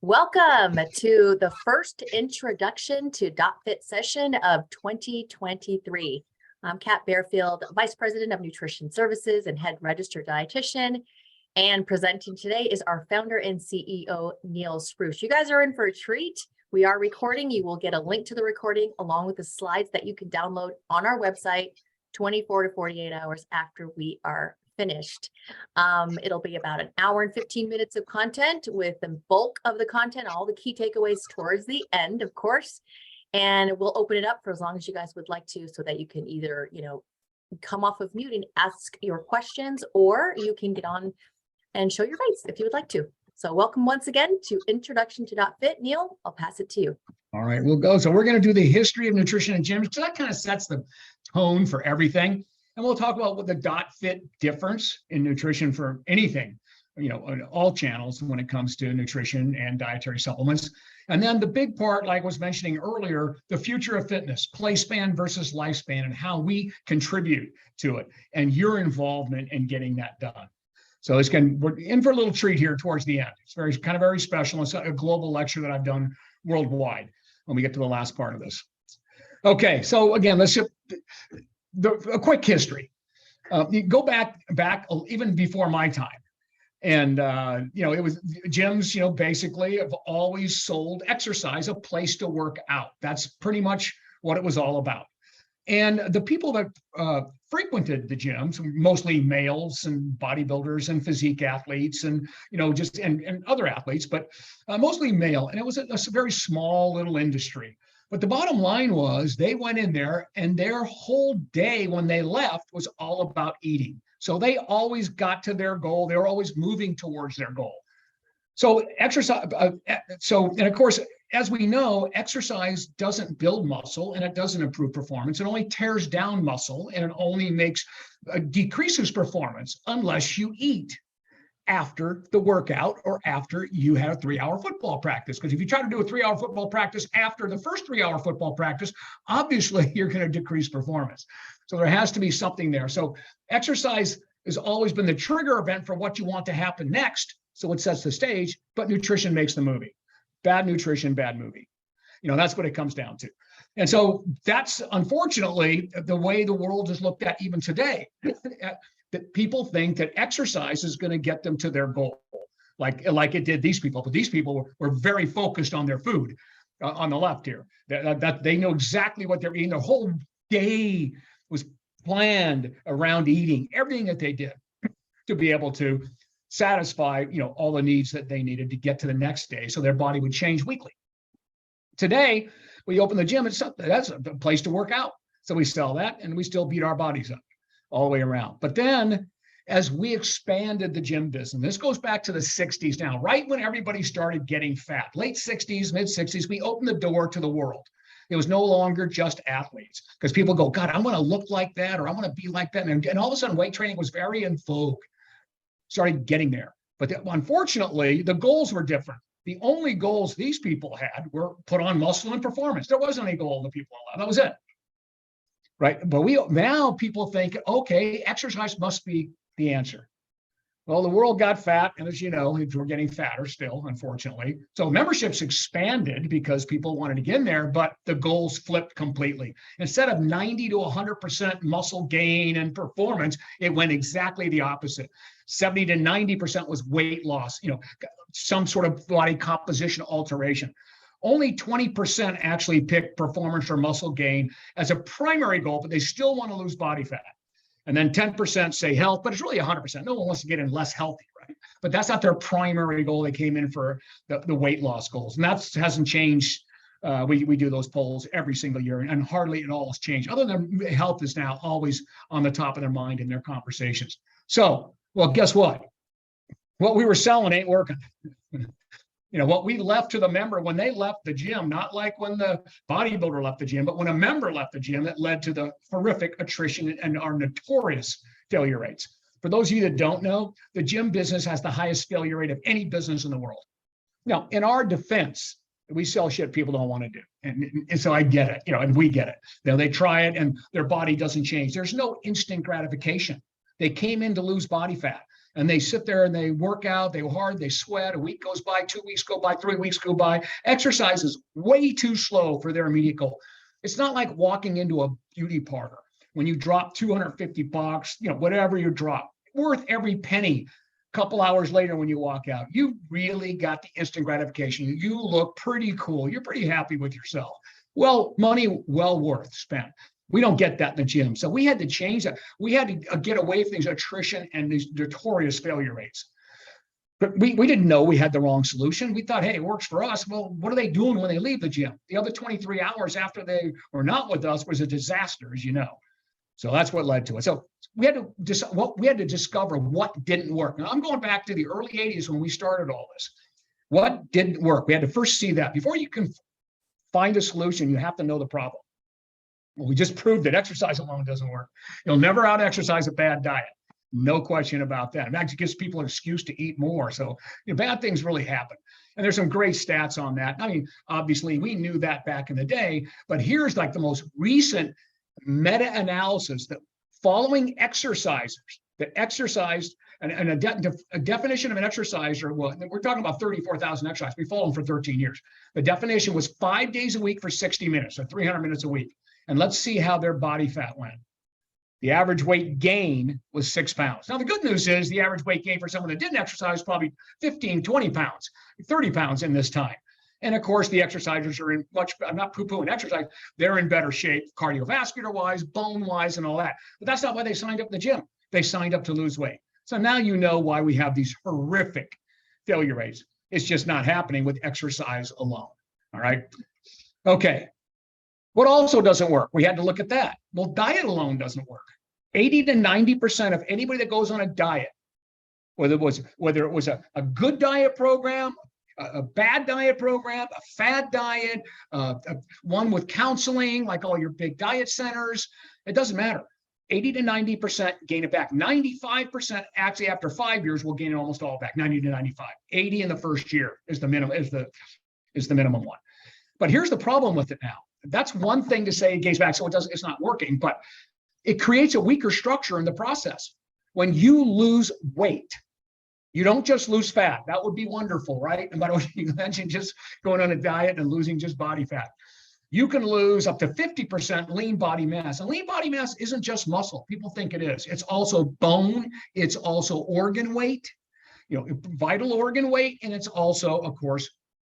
Welcome to the first introduction to dotFIT session of 2023. I'm Kat Bearfield, Vice President of Nutrition Services and Head Registered Dietitian. And presenting today is our founder and CEO, Neal Spruce. You guys are in for a treat. We are recording. You will get a link to the recording along with the slides that you can download on our website 24 to 48 hours after we are finished. It'll be about an hour and 15 minutes of content with the bulk of the content, all the key takeaways towards the end, of course. And we'll open it up for as long as you guys would like to, so that you can either, come off of mute and ask your questions, or you can get on and show your face if you would like to. So welcome once again to Introduction to dotFIT. Neal, I'll pass it to you. All right, we'll go. So we're going to do the history of nutrition in gyms, because that kind of sets the tone for everything. And we'll talk about what the dotFIT difference in nutrition for anything, on all channels when it comes to nutrition and dietary supplements. And then the big part, like I was mentioning earlier, the future of fitness, play span versus lifespan, and how we contribute to it, and your involvement in getting that done. So we're in for a little treat here towards the end. It's very special. It's a global lecture that I've done worldwide when we get to the last part of this. Okay, so again, let's just a quick history. You go back even before my time, and it was gyms. Basically, have always sold exercise, a place to work out. That's pretty much what it was all about. And the people that frequented the gyms, mostly males and bodybuilders and physique athletes, and and other athletes, but mostly male. And it was a very small little industry. But the bottom line was, they went in there and their whole day when they left was all about eating. So they always got to their goal. They were always moving towards their goal. So exercise. And of course, as we know, exercise doesn't build muscle, and it doesn't improve performance. It only tears down muscle, and it only decreases performance unless you eat after the workout or after you had a 3-hour football practice. Because if you try to do a 3-hour football practice after the first 3-hour football practice, obviously you're going to decrease performance. So there has to be something there. So exercise has always been the trigger event for what you want to happen next. So it sets the stage, but nutrition makes the movie. Bad nutrition, bad movie. That's what it comes down to. And so that's unfortunately the way the world is looked at even today. That people think that exercise is going to get them to their goal, like it did these people. But these people were very focused on their food. On the left here, that they know exactly what they're eating. Their whole day was planned around eating, everything that they did to be able to satisfy all the needs that they needed to get to the next day, so their body would change weekly. Today, we open the gym, that's a place to work out. So we sell that, and we still beat our bodies up all the way around. But then, as we expanded the gym business, this goes back to the 60s now, right when everybody started getting fat, late 60s, mid 60s, we opened the door to the world. It was no longer just athletes, because people go, God, I want to look like that, or I want to be like that. And all of a sudden, weight training was very in vogue, started getting there. But unfortunately, the goals were different. The only goals these people had were put on muscle and performance. There wasn't any goal the people allowed. That was it. Right. But now people think, okay, exercise must be the answer. Well, the world got fat, and as you know, we're getting fatter still, unfortunately. So memberships expanded because people wanted to get in there, but the goals flipped completely. Instead of 90 to 100% muscle gain and performance, it went exactly the opposite. 70 to 90% was weight loss, some sort of body composition alteration. Only 20% actually pick performance or muscle gain as a primary goal, but they still want to lose body fat. And then 10% say health, but it's really 100%. No one wants to get in less healthy, right? But that's not their primary goal. They came in for the weight loss goals. And that hasn't changed. We do those polls every single year, and hardly at all has changed. Other than health is now always on the top of their mind in their conversations. So, well, guess what? What we were selling ain't working. What we left to the member when they left the gym, not like when the bodybuilder left the gym, but when a member left the gym, that led to the horrific attrition and our notorious failure rates. For those of you that don't know, the gym business has the highest failure rate of any business in the world. Now, in our defense, we sell shit people don't want to do. And so I get it, and we get it. They try it and their body doesn't change. There's no instant gratification. They came in to lose body fat. And they sit there and they work out, they hard, they sweat. A week goes by, 2 weeks go by, 3 weeks go by. Exercise is way too slow for their immediate goal. It's not like walking into a beauty parlor when you drop $250, whatever you drop, worth every penny. Couple hours later when you walk out, you really got the instant gratification. You look pretty cool. You're pretty happy with yourself. Well, money well worth spent. We don't get that in the gym. So we had to change that. We had to get away from these attrition and these notorious failure rates. But we didn't know we had the wrong solution. We thought, hey, it works for us. Well, what are they doing when they leave the gym? The other 23 hours after they were not with us was a disaster, as you know. So that's what led to it. So we had to discover what didn't work. Now I'm going back to the early 80s when we started all this. What didn't work? We had to first see that. Before you can find a solution, you have to know the problem. Well, we just proved that exercise alone doesn't work. You'll never out-exercise a bad diet. No question about that. It actually gives people an excuse to eat more. So bad things really happen. And there's some great stats on that. I mean, obviously, we knew that back in the day, but here's like the most recent meta-analysis that following exercisers that exercised, and a definition of an exerciser, well, we're talking about 34,000 exercises. We followed them for 13 years. The definition was 5 days a week for 60 minutes, so 300 minutes a week. And let's see how their body fat went. The average weight gain was 6 pounds. Now, the good news is the average weight gain for someone that didn't exercise probably 15, 20 pounds, 30 pounds in this time. And of course, the exercisers are in I'm not poo-pooing exercise, they're in better shape, cardiovascular-wise, bone-wise, and all that. But that's not why they signed up in the gym. They signed up to lose weight. So now you know why we have these horrific failure rates. It's just not happening with exercise alone. All right. Okay. What also doesn't work? We had to look at that. Well, diet alone doesn't work. 80 to 90% of anybody that goes on a diet, whether it was a good diet program, a bad diet program, a fad diet, one with counseling, like all your big diet centers, it doesn't matter. 80 to 90% gain it back. 95% actually after 5 years will gain it almost all back. 90 to 95. 80 in the first year is the minimum, is the minimum one. But here's the problem with it now. That's one thing to say it gains back, so it's not working, but it creates a weaker structure in the process. When you lose weight, you don't just lose fat. That would be wonderful, right? And by the way, you mentioned just going on a diet and losing just body fat. You can lose up to 50% lean body mass. And lean body mass isn't just muscle. People think it is. It's also bone. It's also organ weight, vital organ weight. And it's also, of course,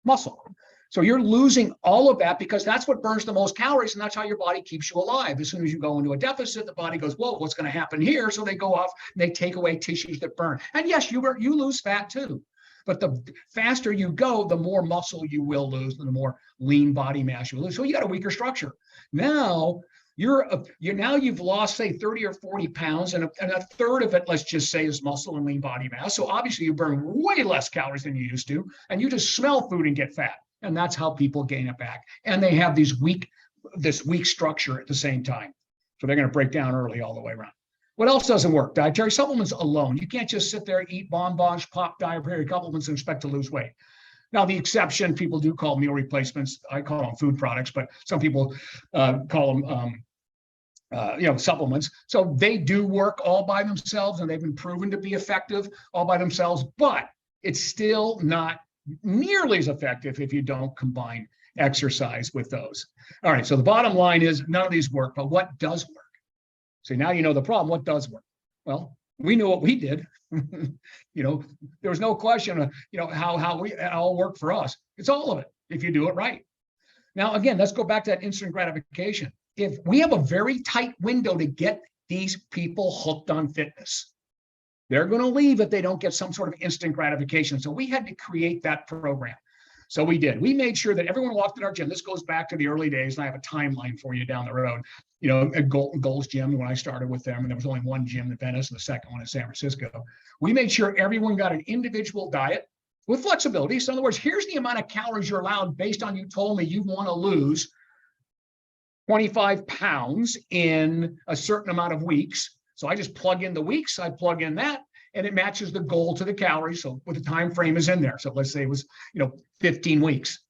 muscle. So you're losing all of that because that's what burns the most calories, and that's how your body keeps you alive. As soon as you go into a deficit, the body goes, whoa, what's going to happen here? So they go off and they take away tissues that burn. And yes, you lose fat too. But the faster you go, the more muscle you will lose, and the more lean body mass you lose. So you got a weaker structure. Now you've lost, say, 30 or 40 pounds, and a third of it, let's just say, is muscle and lean body mass. So obviously you burn way less calories than you used to, and you just smell food and get fat. And that's how people gain it back. And they have this weak structure at the same time. So they're going to break down early all the way around. What else doesn't work? Dietary supplements alone. You can't just sit there, eat bonbons, pop dietary supplements, and expect to lose weight. Now, the exception people do call meal replacements. I call them food products, but some people call them supplements. So they do work all by themselves, and they've been proven to be effective all by themselves, but it's still not nearly as effective if you don't combine exercise with those. All right, so the bottom line is none of these work, but what does work? So now you know the problem. What does work? Well, we knew what we did. There was no question, how it all worked for us. It's all of it if you do it right. Now, again, let's go back to that instant gratification. If we have a very tight window to get these people hooked on fitness, they're going to leave if they don't get some sort of instant gratification. So we had to create that program. So we did. We made sure that everyone walked in our gym. This goes back to the early days, and I have a timeline for you down the road. At Gold's Gym, when I started with them, and there was only one gym in Venice and the second one in San Francisco. We made sure everyone got an individual diet with flexibility. So in other words, here's the amount of calories you're allowed based on you told me you want to lose 25 pounds in a certain amount of weeks. So I just plug in the weeks, I plug in that, and it matches the goal to the calories. So what the time frame is in there. So let's say it was, 15 weeks.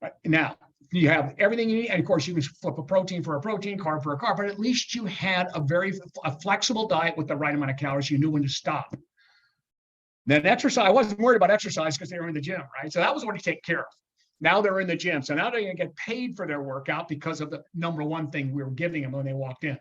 Right? Now you have everything you need. And of course you can flip a protein for a protein, carb for a carb, but at least you had a flexible diet with the right amount of calories. You knew when to stop. Then exercise, I wasn't worried about exercise because they were in the gym, right? So that was already taken care of. Now they're in the gym. So now they're going to get paid for their workout because of the number one thing we were giving them when they walked in.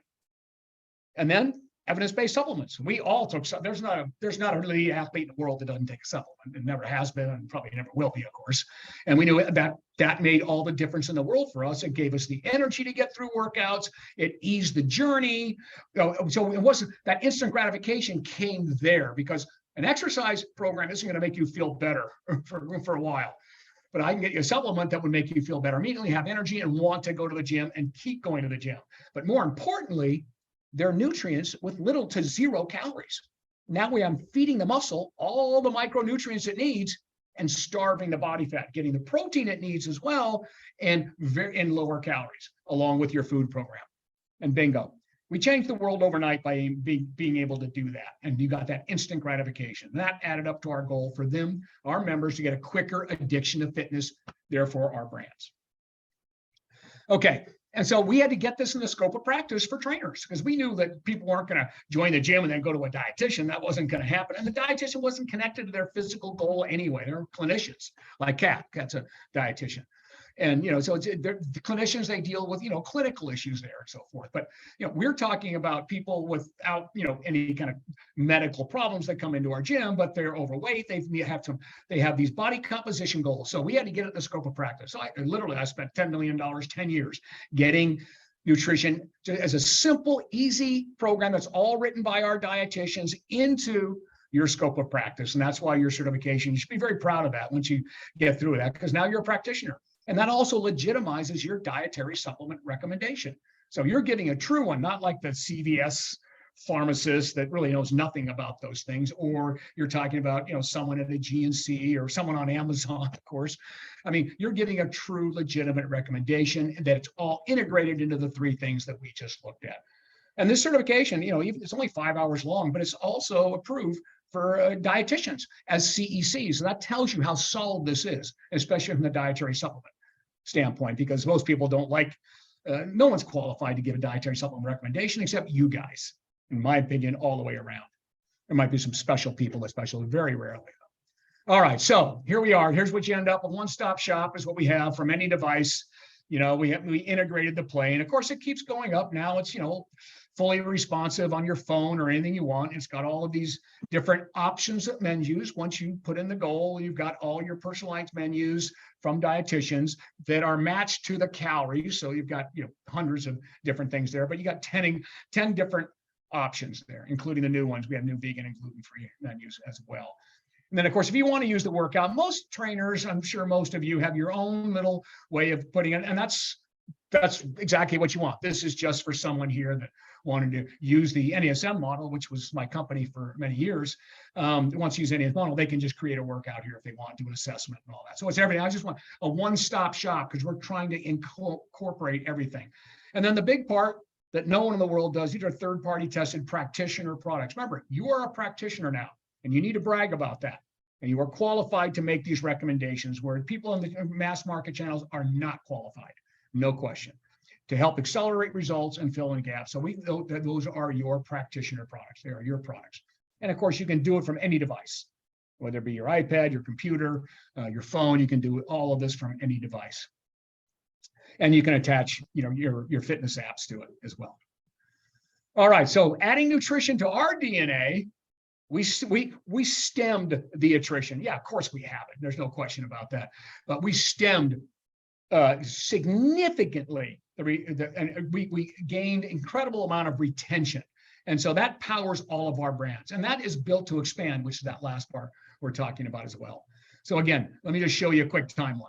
And then evidence-based supplements. We all took some. There's not a elite athlete in the world that doesn't take a supplement. It never has been and probably never will be, of course. And we knew that made all the difference in the world for us. It gave us the energy to get through workouts. It eased the journey. So it wasn't that instant gratification came there because an exercise program isn't going to make you feel better for a while. But I can get you a supplement that would make you feel better immediately, have energy, and want to go to the gym and keep going to the gym. But more importantly, they're nutrients with little to zero calories. Now I'm feeding the muscle all the micronutrients it needs and starving the body fat, getting the protein it needs as well, and in lower calories, along with your food program. And bingo. We changed the world overnight by being able to do that. And you got that instant gratification. That added up to our goal for them, our members, to get a quicker addiction to fitness, therefore our brands. Okay. And so we had to get this in the scope of practice for trainers because we knew that people weren't going to join the gym and then go to a dietitian. That wasn't going to happen. And the dietitian wasn't connected to their physical goal anyway. They're clinicians like Kat. Kat's a dietitian. And, so the clinicians, they deal with, clinical issues there and so forth. But, we're talking about people without, any kind of medical problems that come into our gym, but they're overweight. They have these body composition goals. So we had to get it in the scope of practice. So I spent $10 million, 10 years getting nutrition as a simple, easy program that's all written by our dietitians into your scope of practice. And that's why your certification, you should be very proud of that once you get through that, because now you're a practitioner. And that also legitimizes your dietary supplement recommendation. So you're getting a true one, not like the CVS pharmacist that really knows nothing about those things, or you're talking about, someone at a GNC or someone on Amazon, of course. I mean, you're getting a true legitimate recommendation that it's all integrated into the three things that we just looked at. And this certification, even it's only 5 hours long, but it's also approved for dietitians as CECs. And that tells you how solid this is, especially from the dietary supplement standpoint, because most people don't like, no one's qualified to give a dietary supplement recommendation except you guys, in my opinion, all the way around. There might be some special people, especially very rarely. All right, so here we are. Here's what you end up with. One-stop shop is what we have from any device. We integrated the play, and of course it keeps going up. Now it's, fully responsive on your phone or anything you want. It's got all of these different options of menus. Once you put in the goal, you've got all your personalized menus from dietitians that are matched to the calories. So you've got, hundreds of different things there, but you got 10 different options there, including the new ones. We have new vegan and gluten-free menus as well. And then, of course, if you want to use the workout, most trainers, I'm sure most of you have your own little way of putting it, and that's exactly what you want. This is just for someone here that wanted to use the NASM model, which was my company for many years. Wants to use NASM model, they can just create a workout here if they want, do an assessment and all that. So it's everything. I just want a one-stop shop because we're trying to incorporate everything. And then the big part that no one in the world does, these are third-party tested practitioner products. Remember, you are a practitioner now, and you need to brag about that. And you are qualified to make these recommendations where people in the mass market channels are not qualified. No question, to help accelerate results and fill in gaps. So we know that those are your practitioner products. They are your products. And of course, you can do it from any device, whether it be your iPad, your computer, your phone. You can do all of this from any device. And you can attach, your fitness apps to it as well. All right, so adding nutrition to our DNA, we stemmed the attrition. Yeah, of course we have it. There's no question about that. But we stemmed significantly, and we gained incredible amount of retention. And so that powers all of our brands. And that is built to expand, which is that last part we're talking about as well. So again, let me just show you a quick timeline.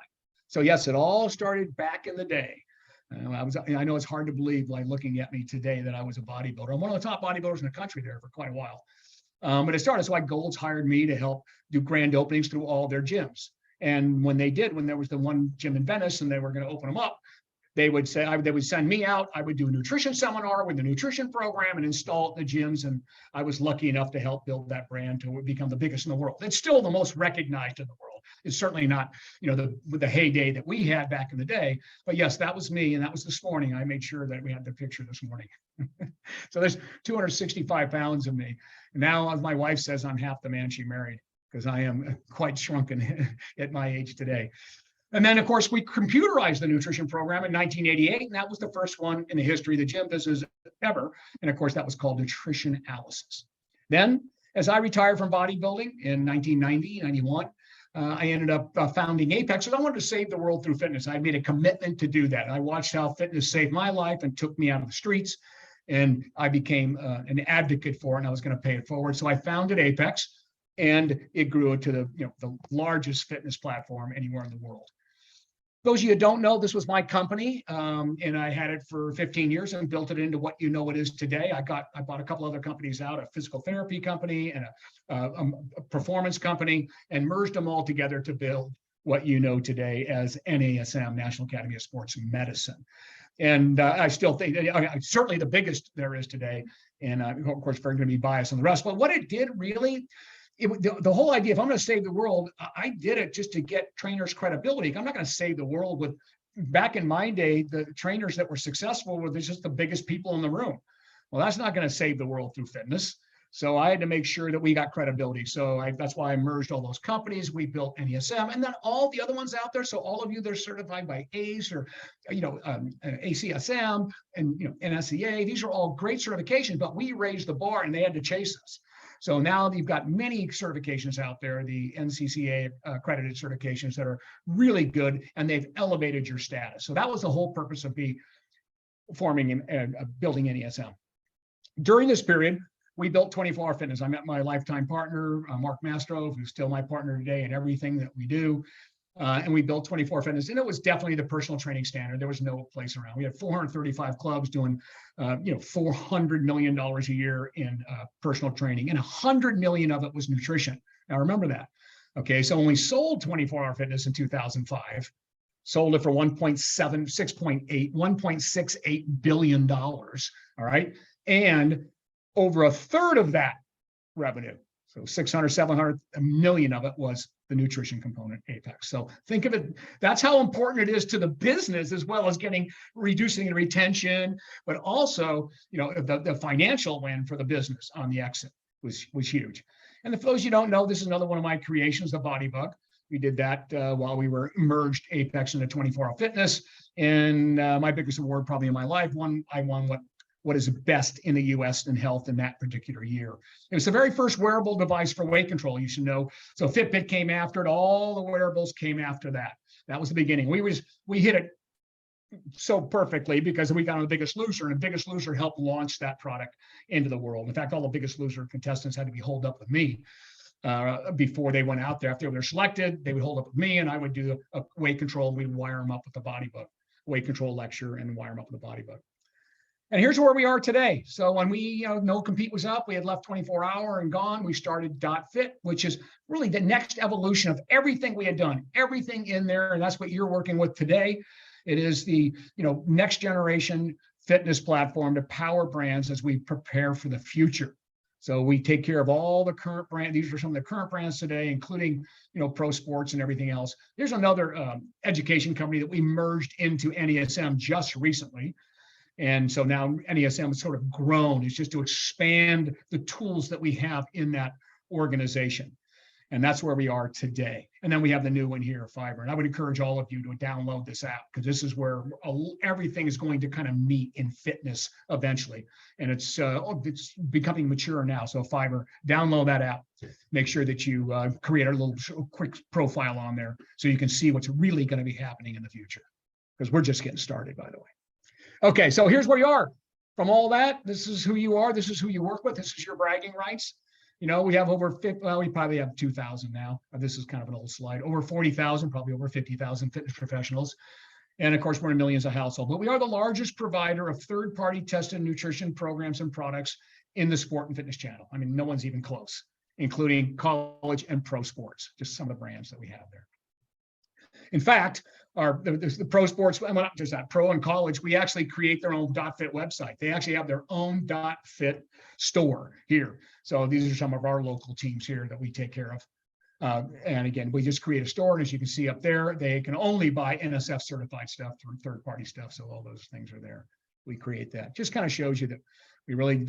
So yes, it all started back in the day. I know it's hard to believe, like looking at me today, that I was a bodybuilder. I'm one of the top bodybuilders in the country there for quite a while. But it started, so Gold's hired me to help do grand openings through all their gyms. And when there was the one gym in Venice and they were going to open them up, they would send me out. I would do a nutrition seminar with the nutrition program and install it in the gyms. And I was lucky enough to help build that brand to become the biggest in the world. It's still the most recognized in the world. It's certainly not, the heyday that we had back in the day. But yes, that was me. And that was this morning. I made sure that we had the picture this morning. So there's 265 pounds of me. Now, as my wife says, I'm half the man she married. because I am quite shrunken at my age today. And then, of course, we computerized the nutrition program in 1988, and that was the first one in the history of the gym business ever. And of course, that was called nutrition analysis. Then, as I retired from bodybuilding in 1990, 91, I ended up founding Apex, and I wanted to save the world through fitness. I made a commitment to do that. I watched how fitness saved my life and took me out of the streets, and I became an advocate for it, and I was going to pay it forward. So I founded Apex, and it grew to the largest fitness platform anywhere in the world. Those of you who don't know, this was my company, and I had it for 15 years and built it into what you know it is today. I bought a couple other companies out, a physical therapy company and a performance company, and merged them all together to build what you know today as NASM, National Academy of Sports Medicine. And I still think certainly the biggest there is today, and of course, we're going to be biased on the rest. But what it did really, the whole idea, if I'm going to save the world, I did it just to get trainers credibility. I'm not going to save the world with, back in my day, the trainers that were successful were just the biggest people in the room. Well, that's not going to save the world through fitness. So I had to make sure that we got credibility. So that's why I merged all those companies. We built NESM, and then all the other ones out there. So all of you that are certified by ACE or ACSM and NSCA, these are all great certifications, but we raised the bar and they had to chase us. So now you've got many certifications out there, the NCCA accredited certifications that are really good, and they've elevated your status. So that was the whole purpose of forming and building NESM. During this period, we built 24 Hour Fitness. I met my lifetime partner, Mark Mastro, who's still my partner today in everything that we do. And we built 24 Hour Fitness, and it was definitely the personal training standard. There was no place around. We had 435 clubs doing, $400 million a year in personal training, and 100 million of it was nutrition. Now remember that. Okay, so when we sold 24 Hour Fitness in 2005, sold it for $1.68 billion. All right, and over a third of that revenue, so 600, 700 million of it, was the nutrition component, Apex. So think of it, that's how important it is to the business, as well as reducing the retention, but also, the financial win for the business on the exit was huge. And for those you don't know, this is another one of my creations, the Body Bug. We did that while we were merged Apex into 24 Hour Fitness. And my biggest award probably in my life, I won what is best in the US in health in that particular year. It was the very first wearable device for weight control, you should know. So Fitbit came after it, all the wearables came after that. That was the beginning. We hit it so perfectly because we got on The Biggest Loser, and The Biggest Loser helped launch that product into the world. In fact, all the Biggest Loser contestants had to be holed up with me before they went out there. After they were selected, they would hold up with me, and I would do a weight control. We'd wire them up with the Body Bug, weight control lecture, and wire them up with the Body Bug. And here's where we are today. So when we, No Compete was up, we had left 24 Hour and gone. We started dotFIT, which is really the next evolution of everything we had done, everything in there. And that's what you're working with today. It is the, next generation fitness platform to power brands as we prepare for the future. So we take care of all the current brands. These are some of the current brands today, including, Pro Sports and everything else. There's another education company that we merged into NESM just recently. And so now NESM has sort of grown. It's just to expand the tools that we have in that organization. And that's where we are today. And then we have the new one here, Fiber. And I would encourage all of you to download this app, because this is where everything is going to kind of meet in fitness eventually. And it's becoming mature now. So Fiber, download that app. Make sure that you create a little quick profile on there so you can see what's really going to be happening in the future, because we're just getting started, by the way. Okay, so here's where you are. From all that, this is who you are. This is who you work with. This is your bragging rights. We have over 50, well, we probably have 2,000 now. This is kind of an old slide. Over 40,000, probably over 50,000 fitness professionals. And of course, we're in millions of households. But we are the largest provider of third-party tested nutrition programs and products in the sport and fitness channel. I mean, no one's even close, including college and pro sports, just some of the brands that we have there. In fact, the pro sports, well, not just that, pro and college, we actually create their own dotFIT website. They actually have their own dotFIT store here. So these are some of our local teams here that we take care of. And again, we just create a store, and as you can see up there, they can only buy NSF certified stuff through third-party stuff. So all those things are there. We create that. Just kind of shows you that we really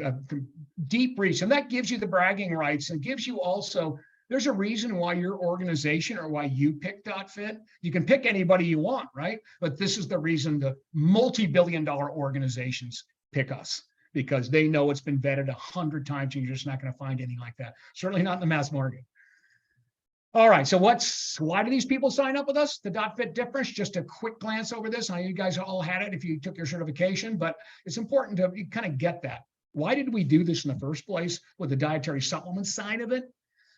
deep reach, and that gives you the bragging rights, and gives you also There's a reason why your organization or why you pick dotFIT. You can pick anybody you want, right? But this is the reason the multi-billion-dollar organizations pick us, because they know it's been vetted 100 times and you're just not going to find anything like that. Certainly not in the mass market. All right, so why do these people sign up with us? The dotFIT difference, just a quick glance over this. I know you guys all had it if you took your certification, but it's important to kind of get that. Why did we do this in the first place with the dietary supplement side of it?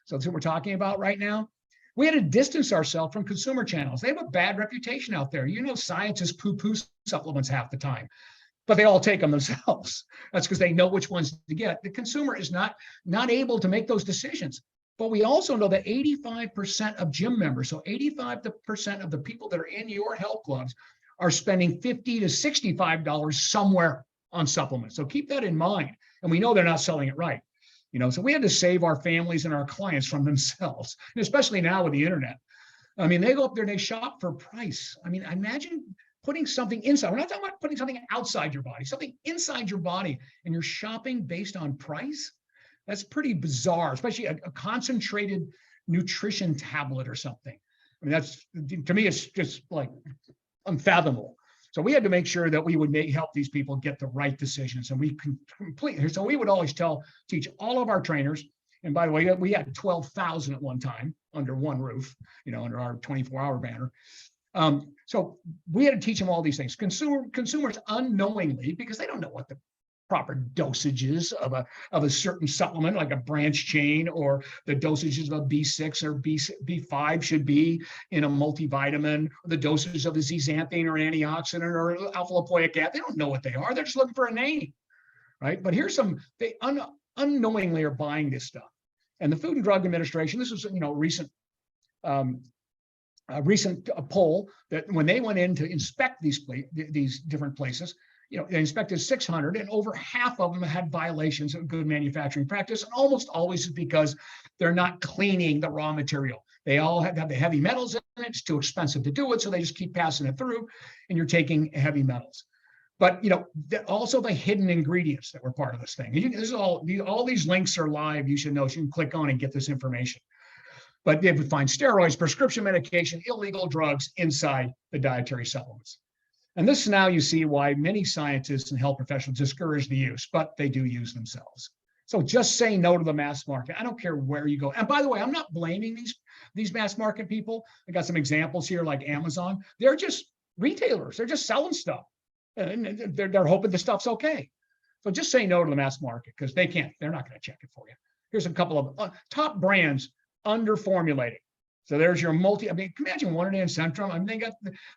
So that's what we're talking about right now. We had to distance ourselves from consumer channels. They have a bad reputation out there. You know, scientists poo-poo supplements half the time, but they all take them themselves. That's because they know which ones to get. The consumer is not able to make those decisions. But we also know that 85% of gym members, so 85% of the people that are in your health clubs are spending $50 to $65 somewhere on supplements. So keep that in mind. And we know they're not selling it right. You know, so we had to save our families and our clients from themselves, and especially now with the internet. I mean, they go up there and they shop for price. I mean, imagine putting something inside. We're not talking about putting something outside your body, something inside your body, and you're shopping based on price. That's pretty bizarre, especially a concentrated nutrition tablet or something. I mean, that's, to me, it's just like unfathomable. So we had to make sure that we would help these people get the right decisions. And we completely, so we would always teach all of our trainers. And by the way, we had 12,000 at one time under one roof, you know, under our 24-hour banner. So we had to teach them all these things. Consumers unknowingly, because they don't know what the proper dosages of a certain supplement, like a branch chain, or the dosages of a B6 or B5 should be in a multivitamin, or the dosages of the zeaxanthin or antioxidant or alpha lipoic acid. They don't know what they are. They're just looking for a name, right? But here's some, they unknowingly are buying this stuff. And the Food and Drug Administration, this was, you know, a recent poll that when they went in to inspect these different places, you know, they inspected 600, and over half of them had violations of good manufacturing practice. And almost always is because they're not cleaning the raw material. They all have the heavy metals in it. It's too expensive to do it, so they just keep passing it through, and you're taking heavy metals. But you know, also the hidden ingredients that were part of this thing. This is all these links are live. You should know. So you can click on and get this information. But they would find steroids, prescription medication, illegal drugs inside the dietary supplements. And this now you see why many scientists and health professionals discourage the use, but they do use themselves. So just say no to the mass market. I don't care where you go. And by the way, I'm not blaming these mass market people. I got some examples here like Amazon. They're just retailers. They're just selling stuff. And they're hoping the stuff's okay. So just say no to the mass market, because they're not going to check it for you. Here's a couple of top brands under formulating. So there's your I mean, imagine One Day and Centrum. I mean,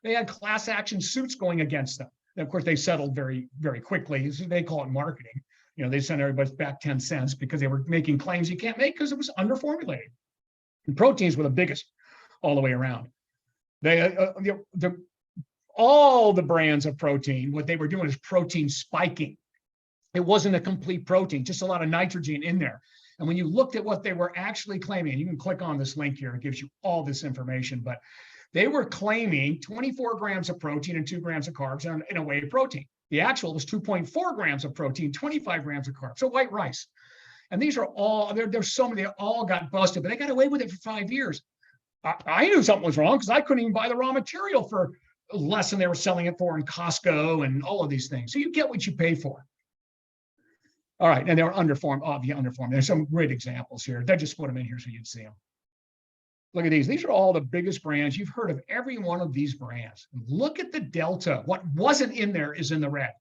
they had class action suits going against them. And of course, they settled very, very quickly. They call it marketing. You know, they sent everybody back 10 cents because they were making claims you can't make because it was under formulated. And proteins were the biggest all the way around. All the brands of protein, what they were doing is protein spiking. It wasn't a complete protein, just a lot of nitrogen in there. And when you looked at what they were actually claiming, and you can click on this link here, it gives you all this information, but they were claiming 24 grams of protein and 2 grams of carbs in a whey protein. The actual was 2.4 grams of protein, 25 grams of carbs, so white rice. And these are all, there's so many, they all got busted, but they got away with it for 5 years. I knew something was wrong because I couldn't even buy the raw material for less than they were selling it for in Costco and all of these things. So you get what you pay for. All right, and they're underformed, underformed. There's some great examples here. They just put them in here so you'd see them. Look at these. These are all the biggest brands. You've heard of every one of these brands. Look at the delta. What wasn't in there is in the red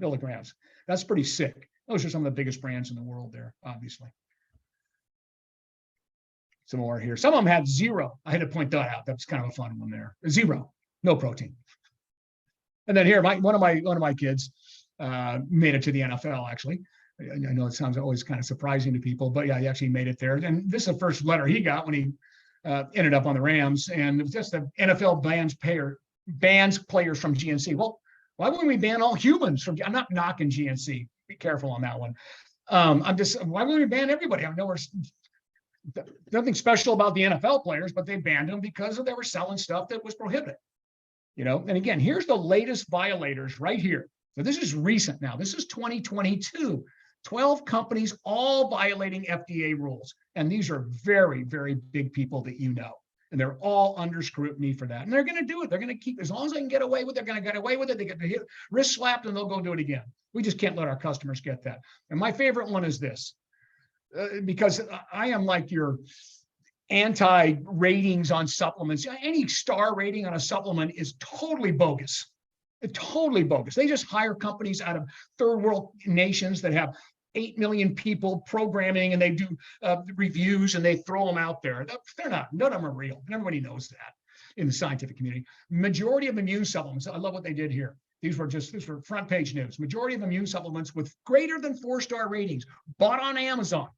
milligrams. That's pretty sick. Those are some of the biggest brands in the world there, obviously. Some more here. Some of them had 0. I had to point that out. That's kind of a fun one there. 0, no protein. And then here, one of my kids made it to the NFL, actually. I know it sounds always kind of surprising to people, but yeah, he actually made it there. And this is the first letter he got when he ended up on the Rams. And it was just the NFL bans players from GNC. Well, why wouldn't we ban all humans from? I'm not knocking GNC. Be careful on that one. Why wouldn't we ban everybody? I know there's nothing special about the NFL players, but they banned them because they were selling stuff that was prohibited. You know, and again, here's the latest violators right here. So this is recent now. This is 2022. 12 companies, all violating FDA rules. And these are very, very big people that you know. And they're all under scrutiny for that. And they're going to do it. They're going to keep, as long as they can get away with it, they're going to get away with it. They get the wrist slapped and they'll go do it again. We just can't let our customers get that. And my favorite one is this, because I am like your anti-ratings on supplements. Any star rating on a supplement is totally bogus. Totally bogus. They just hire companies out of third world nations that have 8 million people programming, and they do reviews and they throw them out there. They're not, none of them are real. And everybody knows that in the scientific community. Majority of immune supplements, I love what they did here. These were front page news. Majority of immune supplements with greater than 4-star ratings bought on Amazon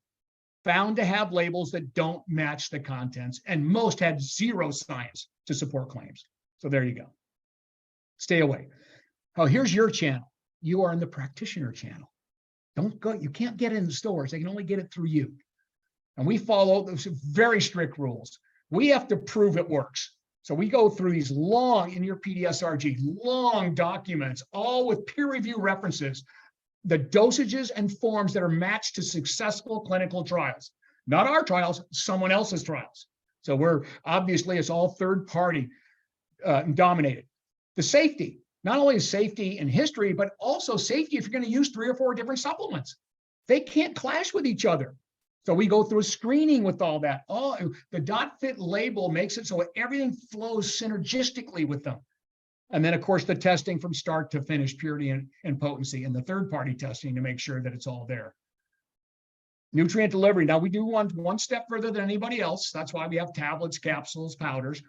found to have labels that don't match the contents, and most had zero science to support claims. So there you go. Stay away. Oh, here's your channel. You are in the practitioner channel. Don't go, you can't get it in the stores. They can only get it through you. And we follow those very strict rules. We have to prove it works. So we go through these long, in your PDSRG, long documents, all with peer review references, the dosages and forms that are matched to successful clinical trials. Not our trials, someone else's trials. So we're obviously, it's all third party dominated. The safety, not only is safety in history, but also safety if you're going to use 3 or 4 different supplements. They can't clash with each other. So we go through a screening with all that. Oh, the dotFIT label makes it so everything flows synergistically with them. And then, of course, the testing from start to finish, purity and potency, and the third-party testing to make sure that it's all there. Nutrient delivery. Now, we do one step further than anybody else. That's why we have tablets, capsules, powders.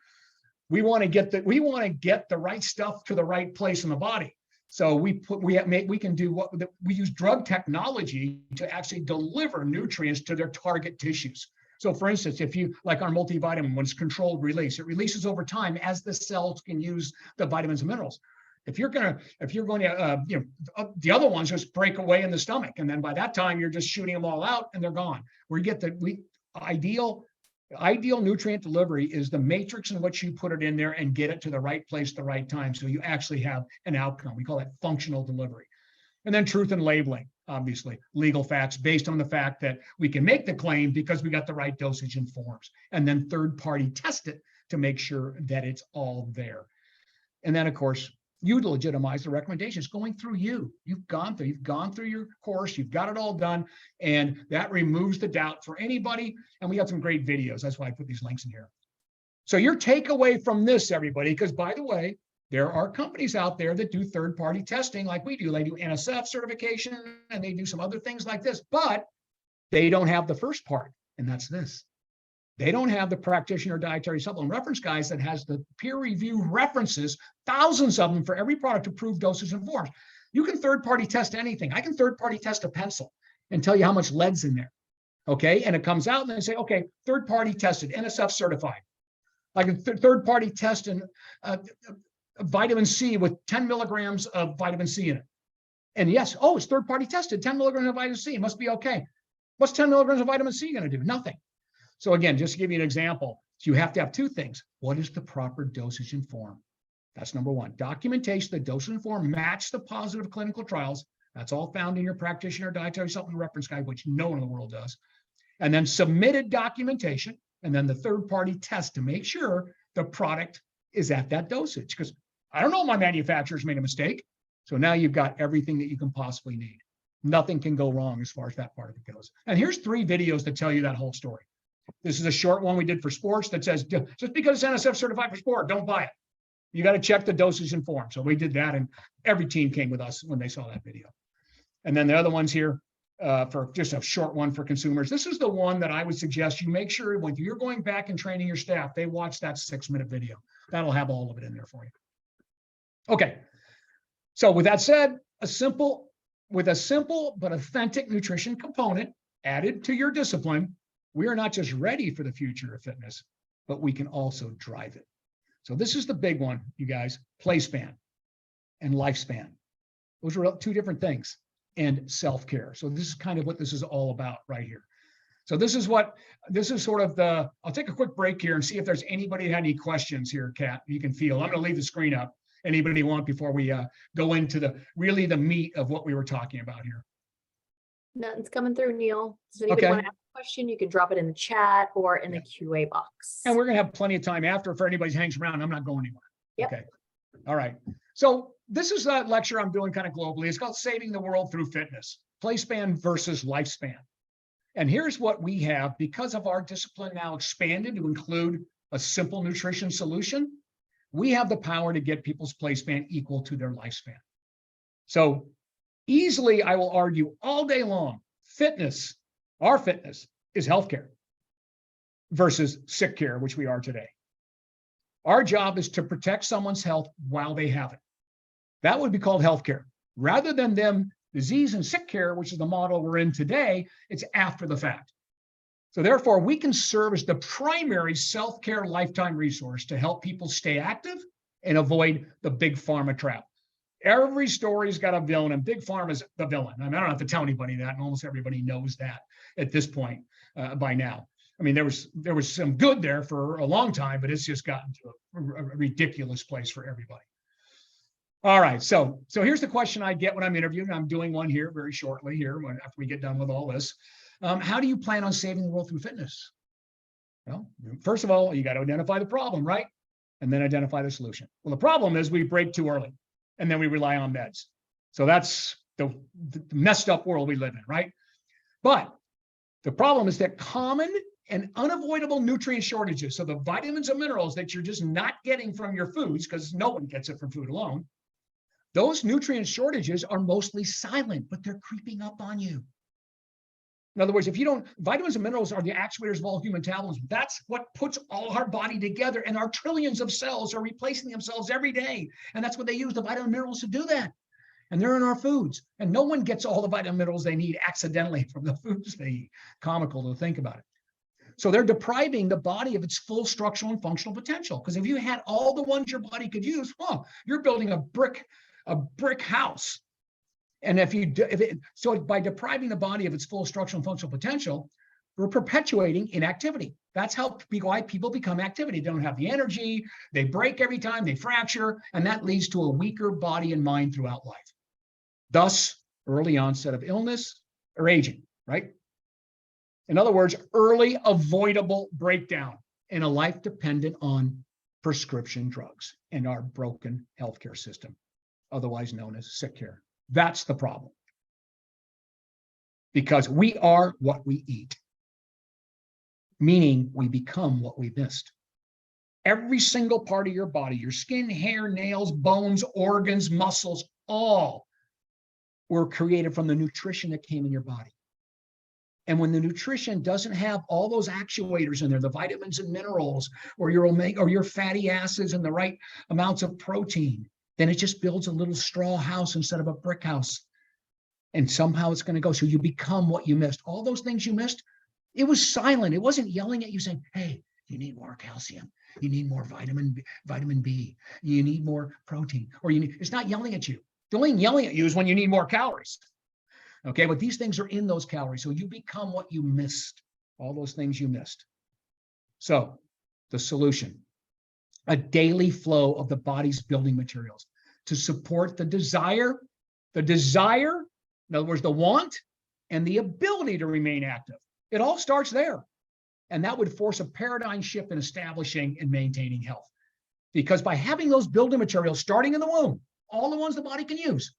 We want to get the right stuff to the right place in the body. So we use drug technology to actually deliver nutrients to their target tissues. So for instance, if you, like our multivitamin, when it's controlled release, it releases over time as the cells can use the vitamins and minerals. If you're going to, the other ones just break away in the stomach. And then by that time, you're just shooting them all out and they're gone. Ideal nutrient delivery is the matrix in which you put it in there and get it to the right place at the right time. So you actually have an outcome. We call that functional delivery. And then truth in labeling, obviously, legal facts based on the fact that we can make the claim because we got the right dosage and forms, and then third party test it to make sure that it's all there. And then, of course, you legitimize the recommendations going through you. You've gone through your course, you've got it all done, and that removes the doubt for anybody. And we got some great videos. That's why I put these links in here. So your takeaway from this, everybody, because by the way, there are companies out there that do third-party testing like we do. They do NSF certification and they do some other things like this, but they don't have the first part, and that's this. They don't have the practitioner dietary supplement reference guides that has the peer review references, thousands of them for every product to prove doses and forms. You can third-party test anything. I can third-party test a pencil and tell you how much lead's in there. Okay, and it comes out and they say, okay, third-party tested, NSF certified. I can third-party test vitamin C with 10 milligrams of vitamin C in it. And yes, oh, it's third-party tested, 10 milligrams of vitamin C, it must be okay. What's 10 milligrams of vitamin C going to do? Nothing. So again, just to give you an example, so you have to have 2 things. What is the proper dosage and form? That's number 1. Documentation, the dosage and form match the positive clinical trials. That's all found in your practitioner dietary supplement reference guide, which no one in the world does. And then submitted documentation, and then the third-party test to make sure the product is at that dosage. Because I don't know, my manufacturer's made a mistake. So now you've got everything that you can possibly need. Nothing can go wrong as far as that part of it goes. And here's 3 videos that tell you that whole story. This is a short one we did for sports that says, just because it's NSF certified for sport, don't buy it. You got to check the dosage and form. So we did that, and every team came with us when they saw that video. And then the other ones here for just a short one for consumers. This is the one that I would suggest you make sure when you're going back and training your staff, they watch that 6-minute video. That'll have all of it in there for you. Okay. So with that said, with a simple but authentic nutrition component added to your discipline, we are not just ready for the future of fitness, but we can also drive it. So this is the big one, you guys: play span and lifespan. Those are 2 different things, and self-care. So this is kind of what this is all about right here. So this is sort of I'll take a quick break here and see if there's anybody who had any questions here, Kat, you can feel. I'm going to leave the screen up. Anybody want before we go into the meat of what we were talking about here? Nothing's coming through, Neil. Does anybody Okay. want to ask a question? You can drop it in the chat or in the QA box. And we're going to have plenty of time after for anybody who hangs around. I'm not going anywhere. Yep. Okay. All right. So this is a lecture I'm doing kind of globally. It's called Saving the World Through Fitness, Playspan versus Lifespan. And here's what we have because of our discipline now expanded to include a simple nutrition solution. We have the power to get people's playspan equal to their lifespan. So easily, I will argue all day long, fitness, our fitness is healthcare versus sick care, which we are today. Our job is to protect someone's health while they have it. That would be called healthcare. Rather than them disease and sick care, which is the model we're in today, it's after the fact. So therefore, we can serve as the primary self-care lifetime resource to help people stay active and avoid the big pharma trap. Every story's got a villain, and big pharma is the villain. I mean, I don't have to tell anybody that, and almost everybody knows that at this point by now. I mean, there was some good there for a long time, but it's just gotten to a ridiculous place for everybody. All right, so here's the question I get when I'm interviewing. I'm doing one here very shortly here after we get done with all this. How do you plan on saving the world through fitness? Well, first of all, you got to identify the problem, right? And then identify the solution. Well, the problem is we break too early, and then we rely on meds. So that's the messed up world we live in, right? But the problem is that common and unavoidable nutrient shortages, so the vitamins and minerals that you're just not getting from your foods, because no one gets it from food alone, those nutrient shortages are mostly silent, but they're creeping up on you. In other words, if you don't, vitamins and minerals are the actuators of all human metabolism. That's what puts all our body together, and our trillions of cells are replacing themselves every day. And that's what they use the vitamin and minerals to do that. And they're in our foods. And no one gets all the vitamin and minerals they need accidentally from the foods they eat. Comical to think about it. So they're depriving the body of its full structural and functional potential. Because if you had all the ones your body could use, well, you're building a brick house. And so by depriving the body of its full structural and functional potential, we're perpetuating inactivity. That's why people become activity. They don't have the energy, they break every time, they fracture, and that leads to a weaker body and mind throughout life. Thus, early onset of illness or aging, right? In other words, early avoidable breakdown in a life dependent on prescription drugs and our broken healthcare system, otherwise known as sick care. That's the problem. Because we are what we eat, meaning we become what we missed. Every single part of your body, your skin, hair, nails, bones, organs, muscles, all were created from the nutrition that came in your body. And when the nutrition doesn't have all those actuators in there, the vitamins and minerals, or your omega, or your fatty acids and the right amounts of protein, then it just builds a little straw house instead of a brick house. And somehow it's going to go. So you become what you missed. All those things you missed, it was silent. It wasn't yelling at you saying, hey, you need more calcium. You need more vitamin B. You need more protein. Or it's not yelling at you. The only yelling at you is when you need more calories. Okay, but these things are in those calories. So you become what you missed. All those things you missed. So the solution, a daily flow of the body's building materials to support the desire, in other words, the want and the ability to remain active. It all starts there. And that would force a paradigm shift in establishing and maintaining health. Because by having those building materials starting in the womb, all the ones the body can use,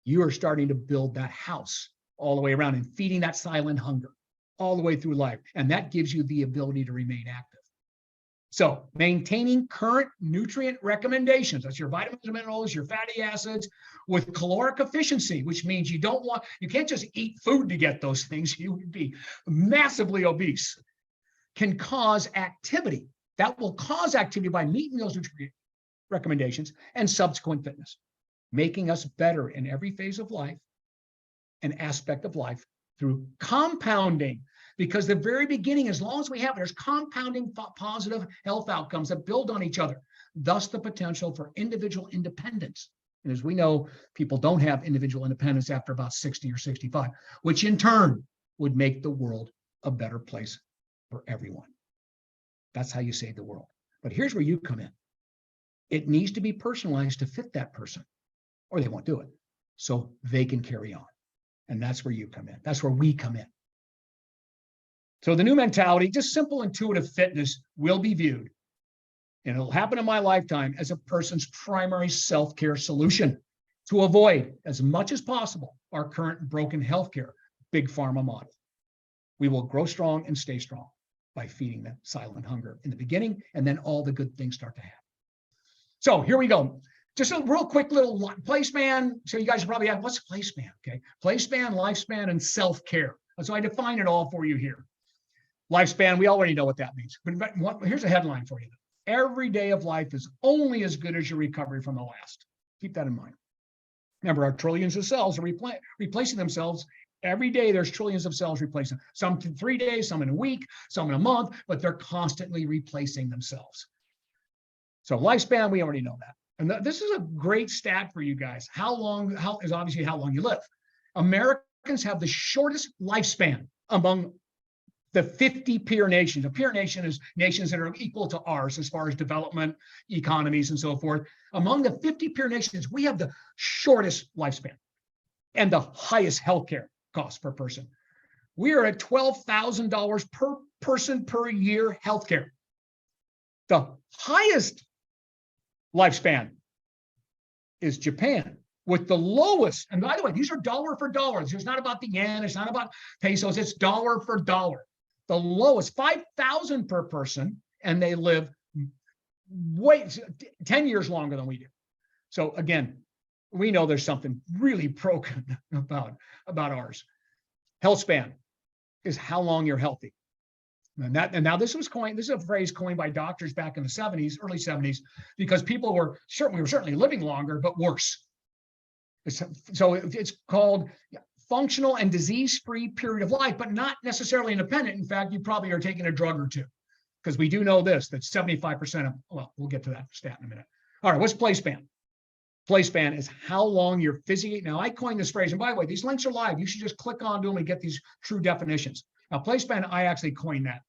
you are starting to build that house all the way around and feeding that silent hunger all the way through life. And that gives you the ability to remain active. So maintaining current nutrient recommendations, that's your vitamins and minerals, your fatty acids, with caloric efficiency, which means you can't just eat food to get those things. You would be massively obese, can cause activity. That will cause activity by meeting those nutrient recommendations and subsequent fitness, making us better in every phase of life and aspect of life through compounding. Because the very beginning, as long as we have it, there's compounding positive health outcomes that build on each other, thus the potential for individual independence. And as we know, people don't have individual independence after about 60 or 65, which in turn would make the world a better place for everyone. That's how you save the world. But here's where you come in. It needs to be personalized to fit that person, or they won't do it. So they can carry on. And that's where you come in. That's where we come in. So the new mentality, just simple intuitive fitness, will be viewed, and it'll happen in my lifetime, as a person's primary self-care solution to avoid, as much as possible, our current broken healthcare big pharma model. We will grow strong and stay strong by feeding that silent hunger in the beginning, and then all the good things start to happen. So here we go. Just a real quick little play span. So you guys probably have, what's play span? Okay. Play span, lifespan, and self-care. So I define it all for you here. Lifespan, we already know what that means. But here's a headline for you. Every day of life is only as good as your recovery from the last. Keep that in mind. Remember, our trillions of cells are replacing themselves. Every day there's trillions of cells replacing. Some in 3 days, some in a week, some in a month, but they're constantly replacing themselves. So lifespan, we already know that. And this is a great stat for you guys. How long you live. Americans have the shortest lifespan among the 50 peer nations. A peer nation is nations that are equal to ours as far as development, economies, and so forth. Among the 50 peer nations, we have the shortest lifespan and the highest healthcare cost per person. We are at $12,000 per person per year healthcare. The highest lifespan is Japan, with the lowest. And by the way, these are dollar for dollar. It's not about the yen. It's not about pesos. It's dollar for dollar. The lowest, 5,000 per person, and they live 10 years longer than we do. So again, we know there's something really broken about ours. Health span is how long you're healthy. And now this was coined, this is a phrase coined by doctors back in the 70s, early 70s, because people were certainly living longer, but worse. So it's called functional and disease-free period of life, but not necessarily independent. In fact, you probably are taking a drug or two, because we do know this, that 75% of, well, we'll get to that stat in a minute. All right, what's play span? Play span is how long you're physically, now I coined this phrase, and by the way, these links are live. You should just click onto them and get these true definitions. Now, play span, I actually coined that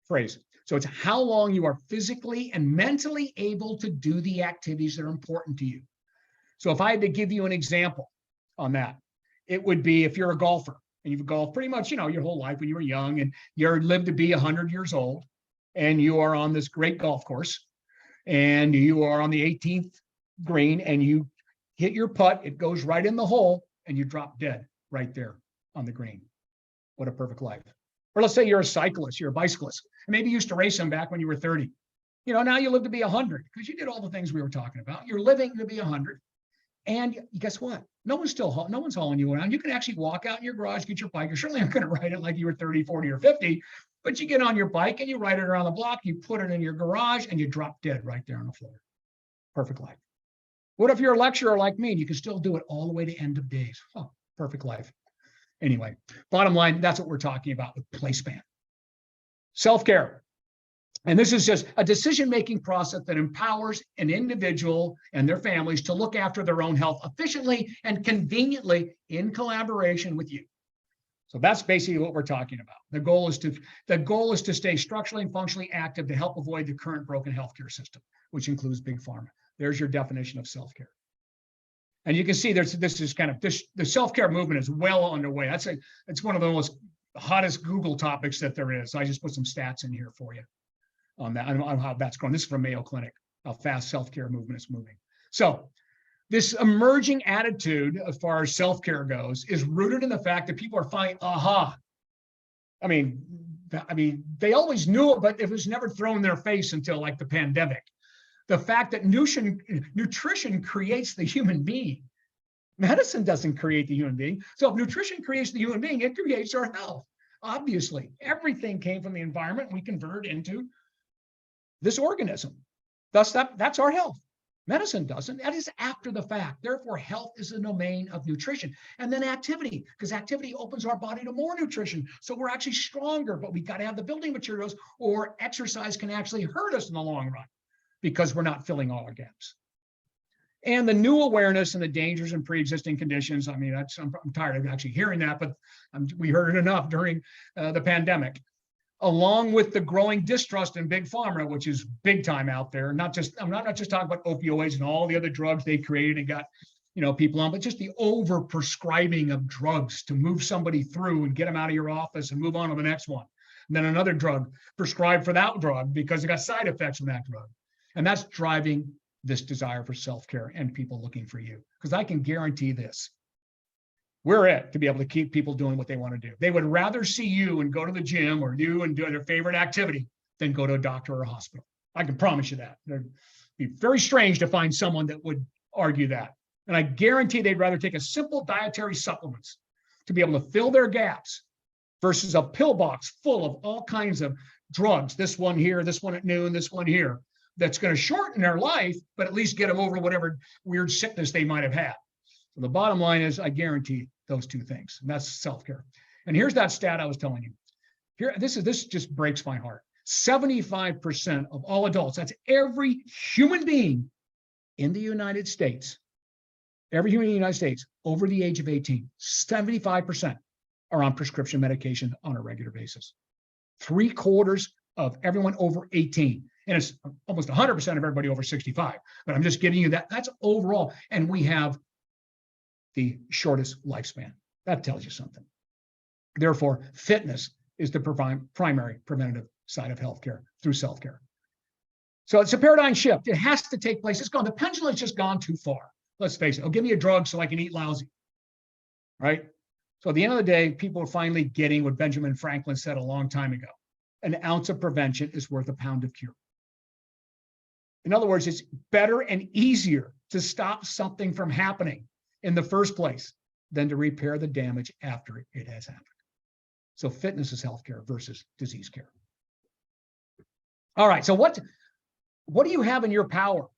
phrase. So it's how long you are physically and mentally able to do the activities that are important to you. So if I had to give you an example on that, it would be if you're a golfer and you've golfed pretty much, your whole life when you were young, and you're lived to be 100 years old, and you are on this great golf course, and you are on the 18th green, and you hit your putt, it goes right in the hole, and you drop dead right there on the green. What a perfect life. Or let's say you're a cyclist, you're a bicyclist, and maybe you used to race them back when you were 30. Now you live to be 100 because you did all the things we were talking about. You're living to be 100. And guess what? No one's hauling you around. You can actually walk out in your garage, get your bike. You're certainly not going to ride it like you were 30, 40, or 50, but you get on your bike and you ride it around the block, you put it in your garage, and you drop dead right there on the floor. Perfect life. What if you're a lecturer like me and you can still do it all the way to end of days? Oh, perfect life. Anyway, bottom line, that's what we're talking about with play span. Self-care. And this is just a decision-making process that empowers an individual and their families to look after their own health efficiently and conveniently in collaboration with you. So that's basically what we're talking about. The goal is to stay structurally and functionally active to help avoid the current broken healthcare system, which includes big pharma. There's your definition of self-care. And you can see the self-care movement is well underway. It's one of the most hottest Google topics that there is. So I just put some stats in here for you on that, on how that's going. This is from Mayo Clinic, how fast self-care movement is moving. So this emerging attitude as far as self-care goes is rooted in the fact that people are finding, I mean, they always knew it, but it was never thrown in their face until like the pandemic. The fact that nutrition creates the human being. Medicine doesn't create the human being. So if nutrition creates the human being, it creates our health. Obviously, everything came from the environment we converted into this organism. Thus, that's our health. Medicine doesn't. That is after the fact. Therefore, health is the domain of nutrition. And then activity, because activity opens our body to more nutrition. So we're actually stronger, but we got to have the building materials, or exercise can actually hurt us in the long run because we're not filling all our gaps. And the new awareness and the dangers and pre-existing conditions. I mean, I'm tired of actually hearing that, but we heard it enough during the pandemic, along with the growing distrust in big pharma, which is big time out there. I'm not just talking about opioids and all the other drugs they created and got people on, but just the over prescribing of drugs to move somebody through and get them out of your office and move on to the next one. And then another drug prescribed for that drug because it got side effects from that drug. And that's driving this desire for self-care and people looking for you. Because I can guarantee this. We're it to be able to keep people doing what they want to do. They would rather see you and go to the gym or you and do their favorite activity than go to a doctor or a hospital. I can promise you that. It'd be very strange to find someone that would argue that. And I guarantee they'd rather take a simple dietary supplements to be able to fill their gaps versus a pill box full of all kinds of drugs. This one here, this one at noon, this one here. That's going to shorten their life, but at least get them over whatever weird sickness they might have had. So the bottom line is I guarantee those two things. And that's self-care. And here's that stat I was telling you. Here, this just breaks my heart. 75% of all adults, that's every human being in the United States, every human in the United States over the age of 18, 75% are on prescription medication on a regular basis. 3/4 of everyone over 18. And it's almost 100% of everybody over 65. But I'm just giving you that. That's overall. And we have the shortest lifespan. That tells you something. Therefore, fitness is the primary preventative side of healthcare through self-care. So it's a paradigm shift. It has to take place. It's gone. The pendulum's just gone too far. Let's face it. Oh, give me a drug so I can eat lousy. Right? So at the end of the day, people are finally getting what Benjamin Franklin said a long time ago. An ounce of prevention is worth a pound of cure. In other words, it's better and easier to stop something from happening in the first place than to repair the damage after it has happened. So fitness is healthcare versus disease care. All right, so what do you have in your power?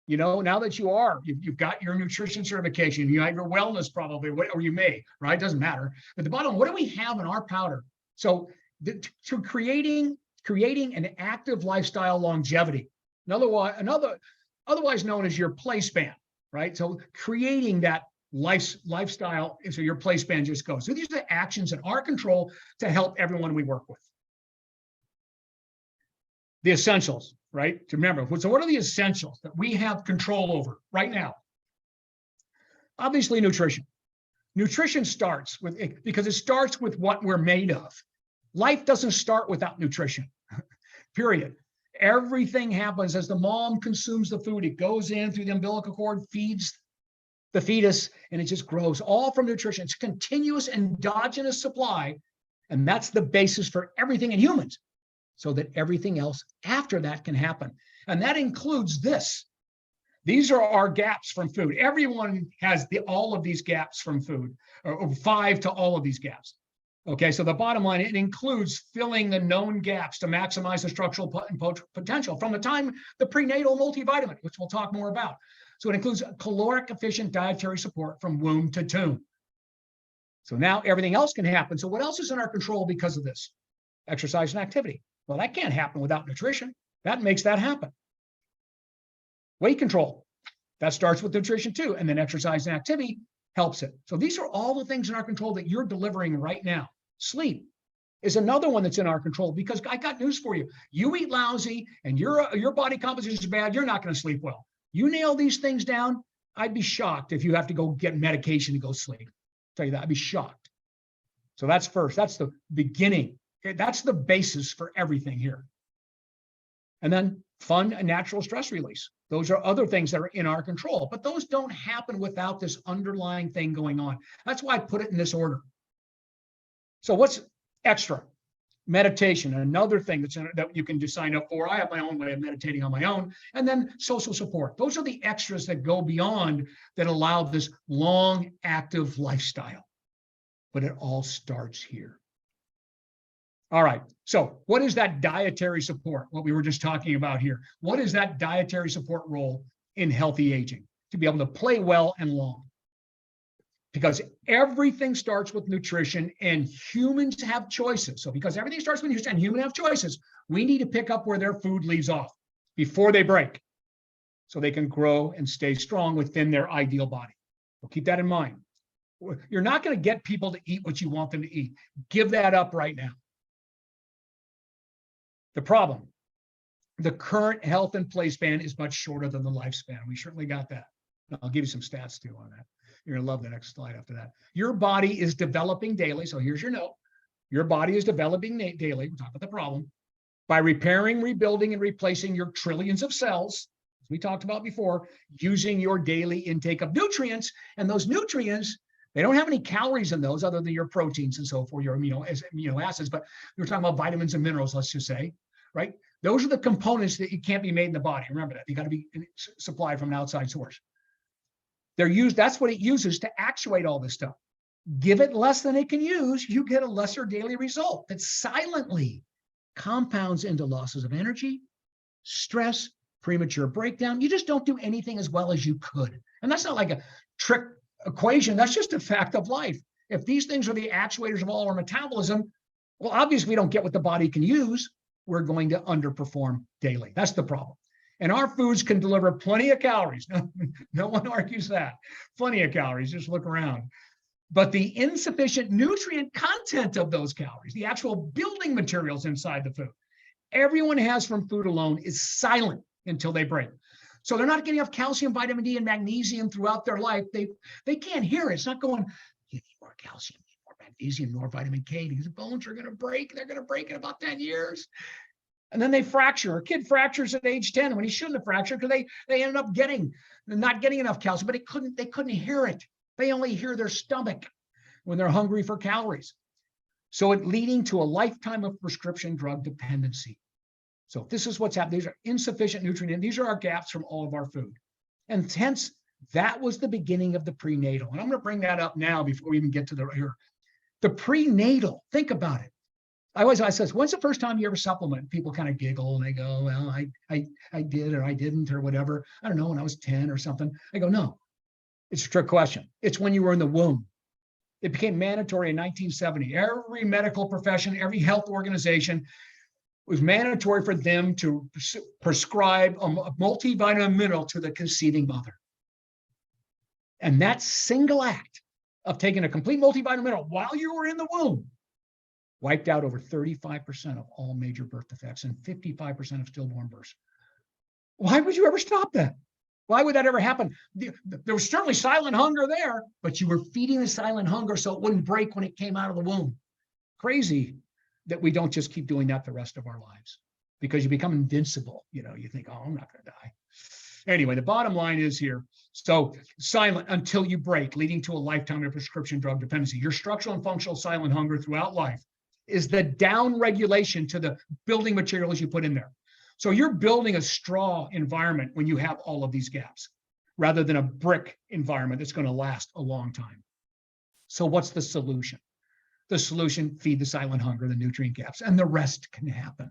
Now that you've got your nutrition certification, you have your wellness probably, or you may, right? It doesn't matter. But the bottom, what do we have in our powder? So to creating an active lifestyle longevity, otherwise known as your play span, right? So creating that lifestyle, so your play span just goes. So these are the actions in our control to help everyone we work with. The essentials, right? To remember, so what are the essentials that we have control over right now? Obviously, nutrition. Nutrition starts with, because it starts with what we're made of. Life doesn't start without nutrition, period. Everything happens as the mom consumes the food. It goes in through the umbilical cord, feeds the fetus, and it just grows, all from nutrition. It's continuous endogenous supply, and that's the basis for everything in humans, so that everything else after that can happen. And that includes this. These are our gaps from food. Everyone has all of these gaps from food, or 5 to all of these gaps. Okay, so the bottom line, it includes filling the known gaps to maximize the structural potential from the time the prenatal multivitamin, which we'll talk more about. So it includes caloric efficient dietary support from womb to tomb. So now everything else can happen. So what else is in our control because of this? Exercise and activity. Well, that can't happen without nutrition. That makes that happen. Weight control. That starts with nutrition too. And then exercise and activity helps it. So these are all the things in our control that you're delivering right now. Sleep is another one that's in our control, because I got news for you. You eat lousy and your body composition is bad, you're not going to sleep well. You nail these things down, I'd be shocked if you have to go get medication to go sleep. I'll tell you that, I'd be shocked. So that's first. That's the beginning. That's the basis for everything here. And then fun and natural stress release. Those are other things that are in our control, but those don't happen without this underlying thing going on. That's why I put it in this order. So what's extra? Meditation, another thing that you can just sign up for. I have my own way of meditating on my own. And then social support. Those are the extras that go beyond, that allow this long, active lifestyle. But it all starts here. All right, so what is that dietary support, what we were just talking about here? What is that dietary support role in healthy aging to be able to play well and long? Because everything starts with nutrition, and humans have choices. So because everything starts with nutrition and humans have choices, we need to pick up where their food leaves off before they break, so they can grow and stay strong within their ideal body. So keep that in mind. You're not going to get people to eat what you want them to eat. Give that up right now. The problem, the current health and play span is much shorter than the lifespan. We certainly got that. I'll give you some stats too on that. You're going to love the next slide after that. Your body is developing daily. So here's your note. Your body is developing daily. We'll talk about the problem by repairing, rebuilding, and replacing your trillions of cells, as we talked about before, using your daily intake of nutrients. And those nutrients, they don't have any calories in those other than your proteins and so forth, your amino acids, but we're talking about vitamins and minerals, let's just say, right? Those are the components that you can't be made in the body. Remember that. You got to be supplied from an outside source. They're used, that's what it uses to actuate all this stuff. Give it less than it can use, you get a lesser daily result that silently compounds into losses of energy, stress, premature breakdown. You just don't do anything as well as you could. And that's not like a trick equation. That's just a fact of life. If these things are the actuators of all our metabolism, well, obviously we don't get what the body can use. We're going to underperform daily. That's the problem. And our foods can deliver plenty of calories. No one argues that. Plenty of calories, just look around. But the insufficient nutrient content of those calories, the actual building materials inside the food, everyone has from food alone is silent until they break. So they're not getting enough calcium, vitamin D, and magnesium throughout their life. They can't hear it. It's not going, you need more calcium, you need more magnesium, more vitamin K. These bones are going to break. They're going to break in about 10 years. And then they fracture. A kid fractures at age 10 when he shouldn't have fractured because they ended up not getting enough calcium, but they couldn't hear it. They only hear their stomach when they're hungry for calories. So it leading to a lifetime of prescription drug dependency. So this is what's happening. These are insufficient nutrient. These are our gaps from all of our food. And hence, that was the beginning of the prenatal. And I'm going to bring that up now before we even get to the prenatal. Think about it. I says, when's the first time you ever supplement? People kind of giggle and they go, well, I did or I didn't or whatever. I don't know, when I was 10 or something. I go, no, it's a trick question. It's when you were in the womb. It became mandatory in 1970. Every medical profession, every health organization was mandatory for them to prescribe a multivitamin mineral to the conceiving mother. And that single act of taking a complete multivitamin mineral while you were in the womb wiped out over 35% of all major birth defects and 55% of stillborn births. Why would you ever stop that? Why would that ever happen? There was certainly silent hunger there, but you were feeding the silent hunger so it wouldn't break when it came out of the womb. Crazy that we don't just keep doing that the rest of our lives because you become invincible. You think, oh, I'm not going to die. Anyway, the bottom line is here. So silent until you break, leading to a lifetime of prescription drug dependency. Your structural and functional silent hunger throughout life is the down regulation to the building materials you put in there. So you're building a straw environment when you have all of these gaps, rather than a brick environment that's going to last a long time. So what's the solution? The solution, feed the silent hunger, the nutrient gaps, and the rest can happen.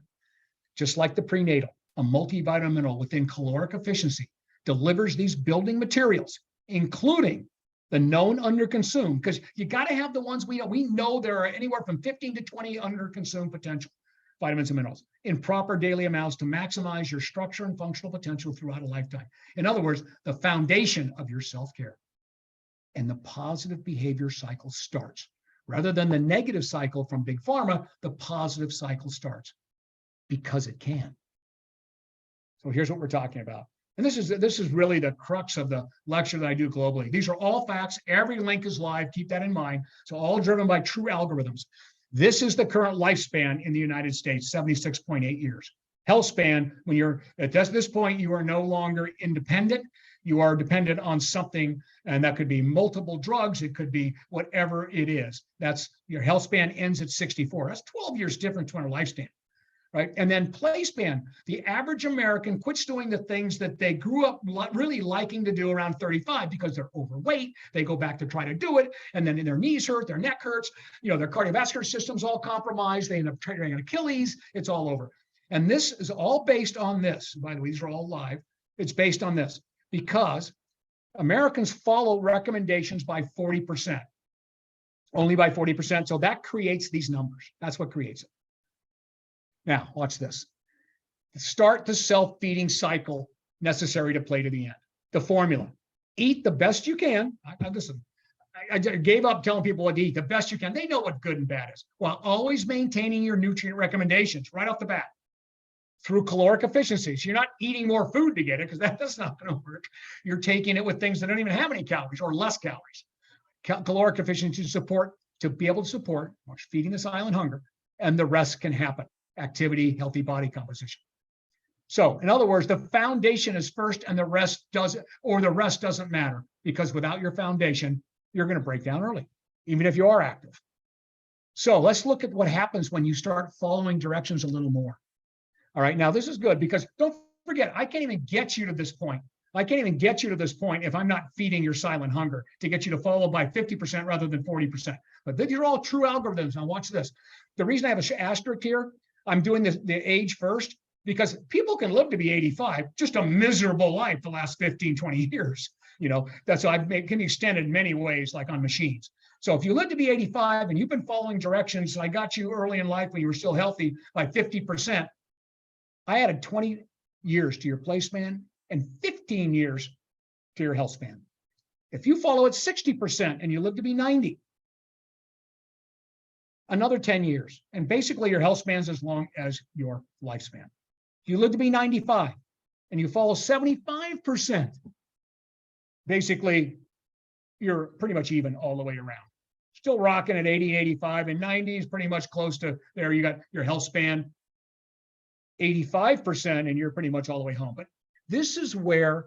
Just like the prenatal, a multivitamin mineral within caloric efficiency delivers these building materials, including the known underconsumed, because you got to have the ones we know there are anywhere from 15 to 20 underconsumed potential vitamins and minerals in proper daily amounts to maximize your structure and functional potential throughout a lifetime. In other words, the foundation of your self-care. And the positive behavior cycle starts. Rather than the negative cycle from Big Pharma, the positive cycle starts because it can. So here's what we're talking about. And this is really the crux of the lecture that I do globally. These are all facts. Every link is live. Keep that in mind. So all driven by true algorithms. This is the current lifespan in the United States, 76.8 years. Health span, when you're at this point, you are no longer independent. You are dependent on something, and that could be multiple drugs. It could be whatever it is. That's your health span ends at 64. That's 12 years different from our lifespan. Right. And then play span, the average American quits doing the things that they grew up really liking to do around 35 because they're overweight. They go back to try to do it. And then their knees hurt, their neck hurts, their cardiovascular system's all compromised. They end up triggering an Achilles. It's all over. And this is all based on this. By the way, these are all live. It's based on this because Americans follow recommendations by 40%, only by 40%. So that creates these numbers. That's what creates it. Now, watch this. Start the self-feeding cycle necessary to play to the end. The formula. Eat the best you can. I gave up telling people what to eat. The best you can. They know what good and bad is. While always maintaining your nutrient recommendations right off the bat. through caloric efficiency. So you're not eating more food to get it, because that's not going to work. You're taking it with things that don't even have any calories or less calories. Caloric efficiency to be able to support feeding the silent hunger, and the rest can happen. Activity, healthy body composition. So in other words, the foundation is first, and the rest doesn't matter, because without your foundation, you're going to break down early, even if you are active. So let's look at what happens when you start following directions a little more. All right, now this is good, because don't forget, I can't even get you to this point. I can't even get you to this point if I'm not feeding your silent hunger to get you to follow by 50% rather than 40%. But these are all true algorithms. Now watch this. The reason I have an asterisk here, I'm doing the age first, because people can live to be 85, just a miserable life the last 15, 20 years. That's why it can be extended in many ways, like on machines. So if you live to be 85 and you've been following directions, I got you early in life when you were still healthy by 50%, I added 20 years to your play span and 15 years to your health span. If you follow at 60% and you live to be 90, another 10 years. And basically your health span's as long as your lifespan. If you live to be 95 and you follow 75%, basically you're pretty much even all the way around. Still rocking at 80, 85, and 90 is pretty much close to there. You got your health span 85%, and you're pretty much all the way home. But this is where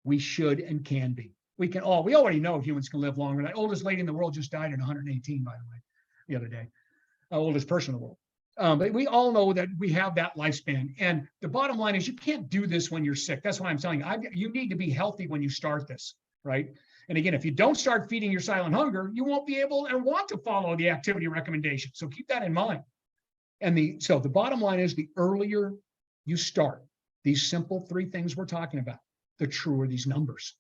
we should and can be. We already know humans can live longer. The oldest lady in the world just died at 118, by the way, the other day. Oldest person in the world. But we all know that we have that lifespan. And the bottom line is you can't do this when you're sick. That's why I'm telling you, you need to be healthy when you start this, right? And again, if you don't start feeding your silent hunger, you won't be able and want to follow the activity recommendations. So keep that in mind. And so the bottom line is, the earlier you start these simple 3 things we're talking about, the truer these numbers,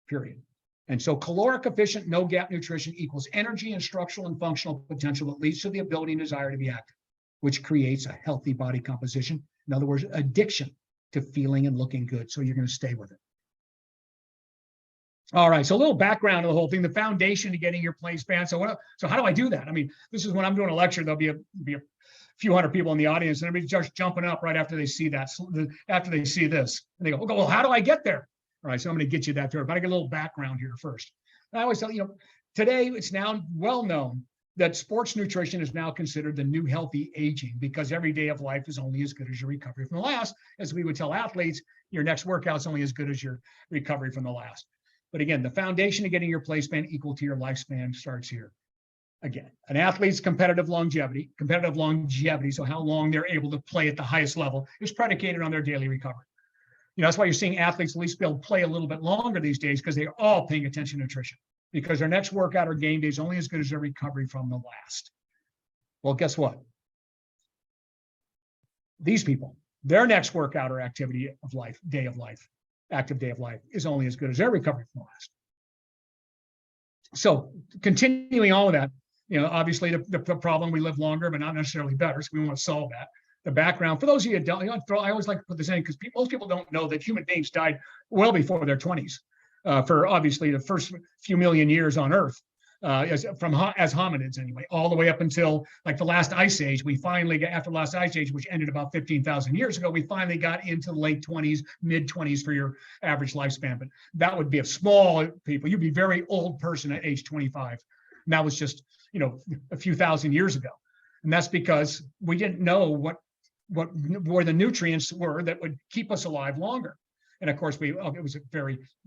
period. And so caloric efficient, no gap nutrition equals energy and structural and functional potential that leads to the ability and desire to be active, which creates a healthy body composition. In other words, addiction to feeling and looking good. So you're going to stay with it. All right, so a little background of the whole thing, the foundation to getting your play span. So how do I do that? I mean, this is when I'm doing a lecture, there'll be a few hundred people in the audience, and everybody's just jumping up right after they see that, after they see this. And they go, well, how do I get there? All right, so I'm going to get you that there, but I get a little background here first. I always tell you, today it's now well known that sports nutrition is now considered the new healthy aging, because every day of life is only as good as your recovery from the last. As we would tell athletes, your next workout's only as good as your recovery from the last. But again, the foundation of getting your play span equal to your lifespan starts here. Again, an athlete's competitive longevity, so how long they're able to play at the highest level, is predicated on their daily recovery. That's why you're seeing athletes at least be able to play a little bit longer these days, because they're all paying attention to nutrition, because their next workout or game day is only as good as their recovery from the last. Well, guess what? These people, their next workout or activity of life, active day of life, is only as good as their recovery from the last. So continuing on with that, obviously the problem, we live longer, but not necessarily better. So we want to solve that. The background, for those of you who don't, I always like to put this in, because most people don't know that human beings died well before their 20s, for obviously the first few million years on Earth, as hominids anyway, all the way up until like the last ice age. We finally got, after the last ice age, which ended about 15,000 years ago, we finally got into the late 20s, mid 20s for your average lifespan. But that would be a small people. You'd be a very old person at age 25. And that was just, a few thousand years ago. And that's because we didn't know where the nutrients were that would keep us alive longer. And of course, it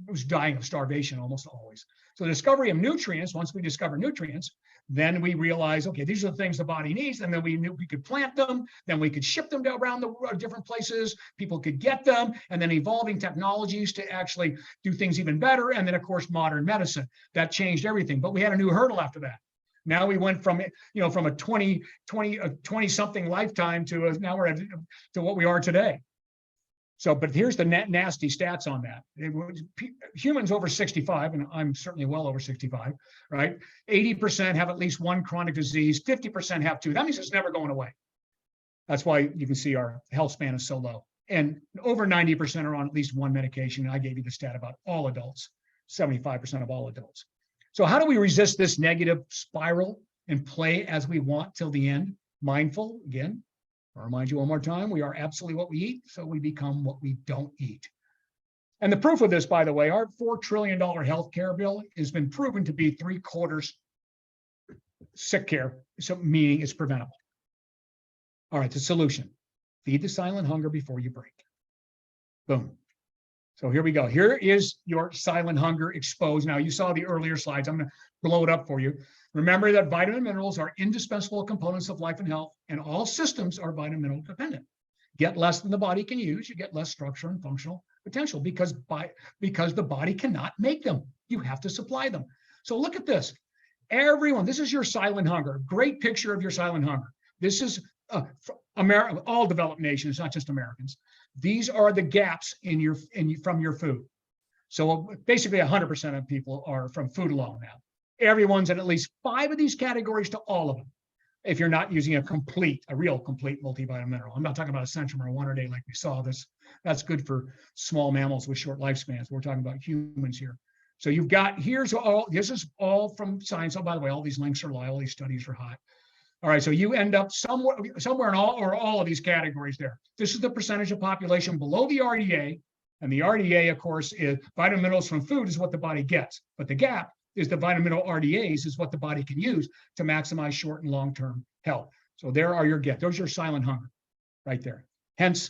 was dying of starvation almost always. So the discovery of nutrients, once we discover nutrients, then we realize, okay, these are the things the body needs. And then we knew we could plant them, then we could ship them around the different places, people could get them, and then evolving technologies to actually do things even better. And then of course, modern medicine, that changed everything. But we had a new hurdle after that. Now we went from a 20 something lifetime to now we're to what we are today. So, but here's the nasty stats on that. Humans over 65, and I'm certainly well over 65, right? 80% have at least one chronic disease, 50% have two. That means it's never going away. That's why you can see our health span is so low. And over 90% are on at least one medication. And I gave you the stat about all adults, 75% of all adults. So how do we resist this negative spiral and play as we want till the end? Mindful, again, I'll remind you one more time, we are absolutely what we eat, so we become what we don't eat. And the proof of this, by the way, our $4 trillion healthcare bill has been proven to be 3/4 sick care, so meaning it's preventable. All right, the solution: feed the silent hunger before you break. Boom. So here we go. Here is your silent hunger exposed. Now, you saw the earlier slides. I'm going to blow it up for you. Remember that vitamin and minerals are indispensable components of life and health, and all systems are vitamin mineral dependent. Get less than the body can use, you get less structure and functional potential because the body cannot make them. You have to supply them. So look at this. Everyone, this is your silent hunger. Great picture of your silent hunger. This is all developed nations, not just Americans. These are the gaps from your food. So basically 100% of people are from food alone now. Everyone's in at least 5 of these categories to all of them. If you're not using a real complete multivitamin mineral. I'm not talking about Essential or 1 a day like we saw this. That's good for small mammals with short lifespans. We're talking about humans here. So you've got, this is all from science. Oh, by the way, all these links are live, all these studies are hot. All right, so you end up somewhere in all of these categories there. This is the percentage of population below the RDA, and the RDA, of course, is vitamin minerals from food is what the body gets, but the gap is the vitamin mineral RDAs is what the body can use to maximize short and long-term health. So there are your gap. There's your silent hunger right there. Hence,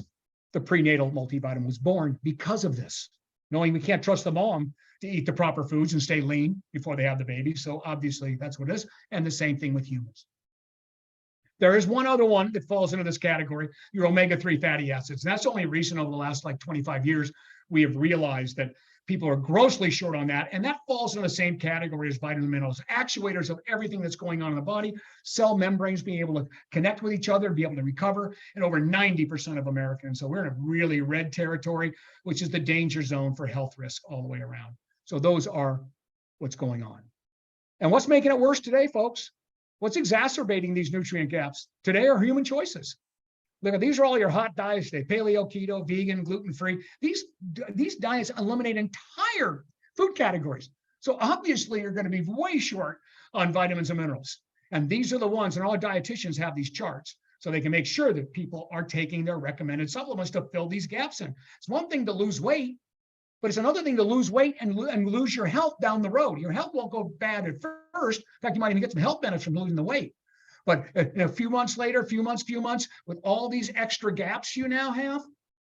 the prenatal multivitamin was born because of this, knowing we can't trust the mom to eat the proper foods and stay lean before they have the baby. So obviously that's what it is. And the same thing with humans. There is one other one that falls into this category, your omega-3 fatty acids. And that's only recent over the last 25 years, we have realized that people are grossly short on that. And that falls in the same category as vitamin minerals, actuators of everything that's going on in the body, cell membranes being able to connect with each other, be able to recover, and over 90% of Americans. So we're in a really red territory, which is the danger zone for health risk all the way around. So those are what's going on. And what's making it worse today, folks? What's exacerbating these nutrient gaps today are human choices. Look, these are all your hot diets today: paleo, keto, vegan, gluten-free. These diets eliminate entire food categories. So obviously you're going to be way short on vitamins and minerals. And these are the ones, and all dietitians have these charts so they can make sure that people are taking their recommended supplements to fill these gaps in. It's one thing to lose weight, but it's another thing to lose weight and lose your health down the road. Your health won't go bad at first. In fact, you might even get some health benefits from losing the weight. But a few months later, few months, with all these extra gaps you now have,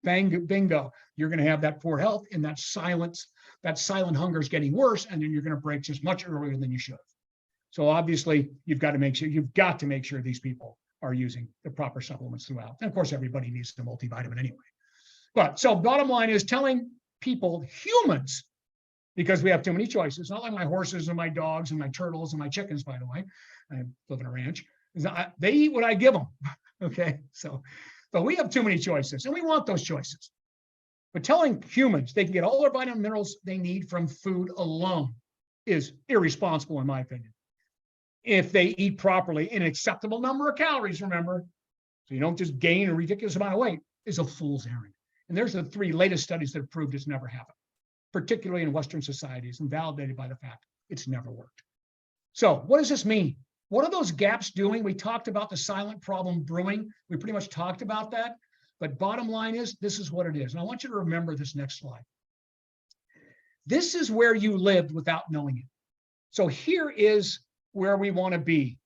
bingo, you're going to have that poor health, and that silent hunger is getting worse, and then you're going to break just much earlier than you should have. So obviously, you've got to make sure these people are using the proper supplements throughout. And of course, everybody needs the multivitamin anyway. But so bottom line is telling people, humans, because we have too many choices, not like my horses and my dogs and my turtles and my chickens, by the way. I live in a ranch. They eat what I give them. Okay, but we have too many choices, and we want those choices. But telling humans they can get all their vitamin minerals they need from food alone is irresponsible, in my opinion. If they eat properly, an acceptable number of calories, remember, so you don't just gain a ridiculous amount of weight, is a fool's errand. And there's the 3 latest studies that have proved it's never happened, particularly in Western societies, and validated by the fact it's never worked. So what does this mean? What are those gaps doing? We talked about the silent problem brewing. We pretty much talked about that. But bottom line is, this is what it is. And I want you to remember this next slide. This is where you lived without knowing it. So here is where we want to be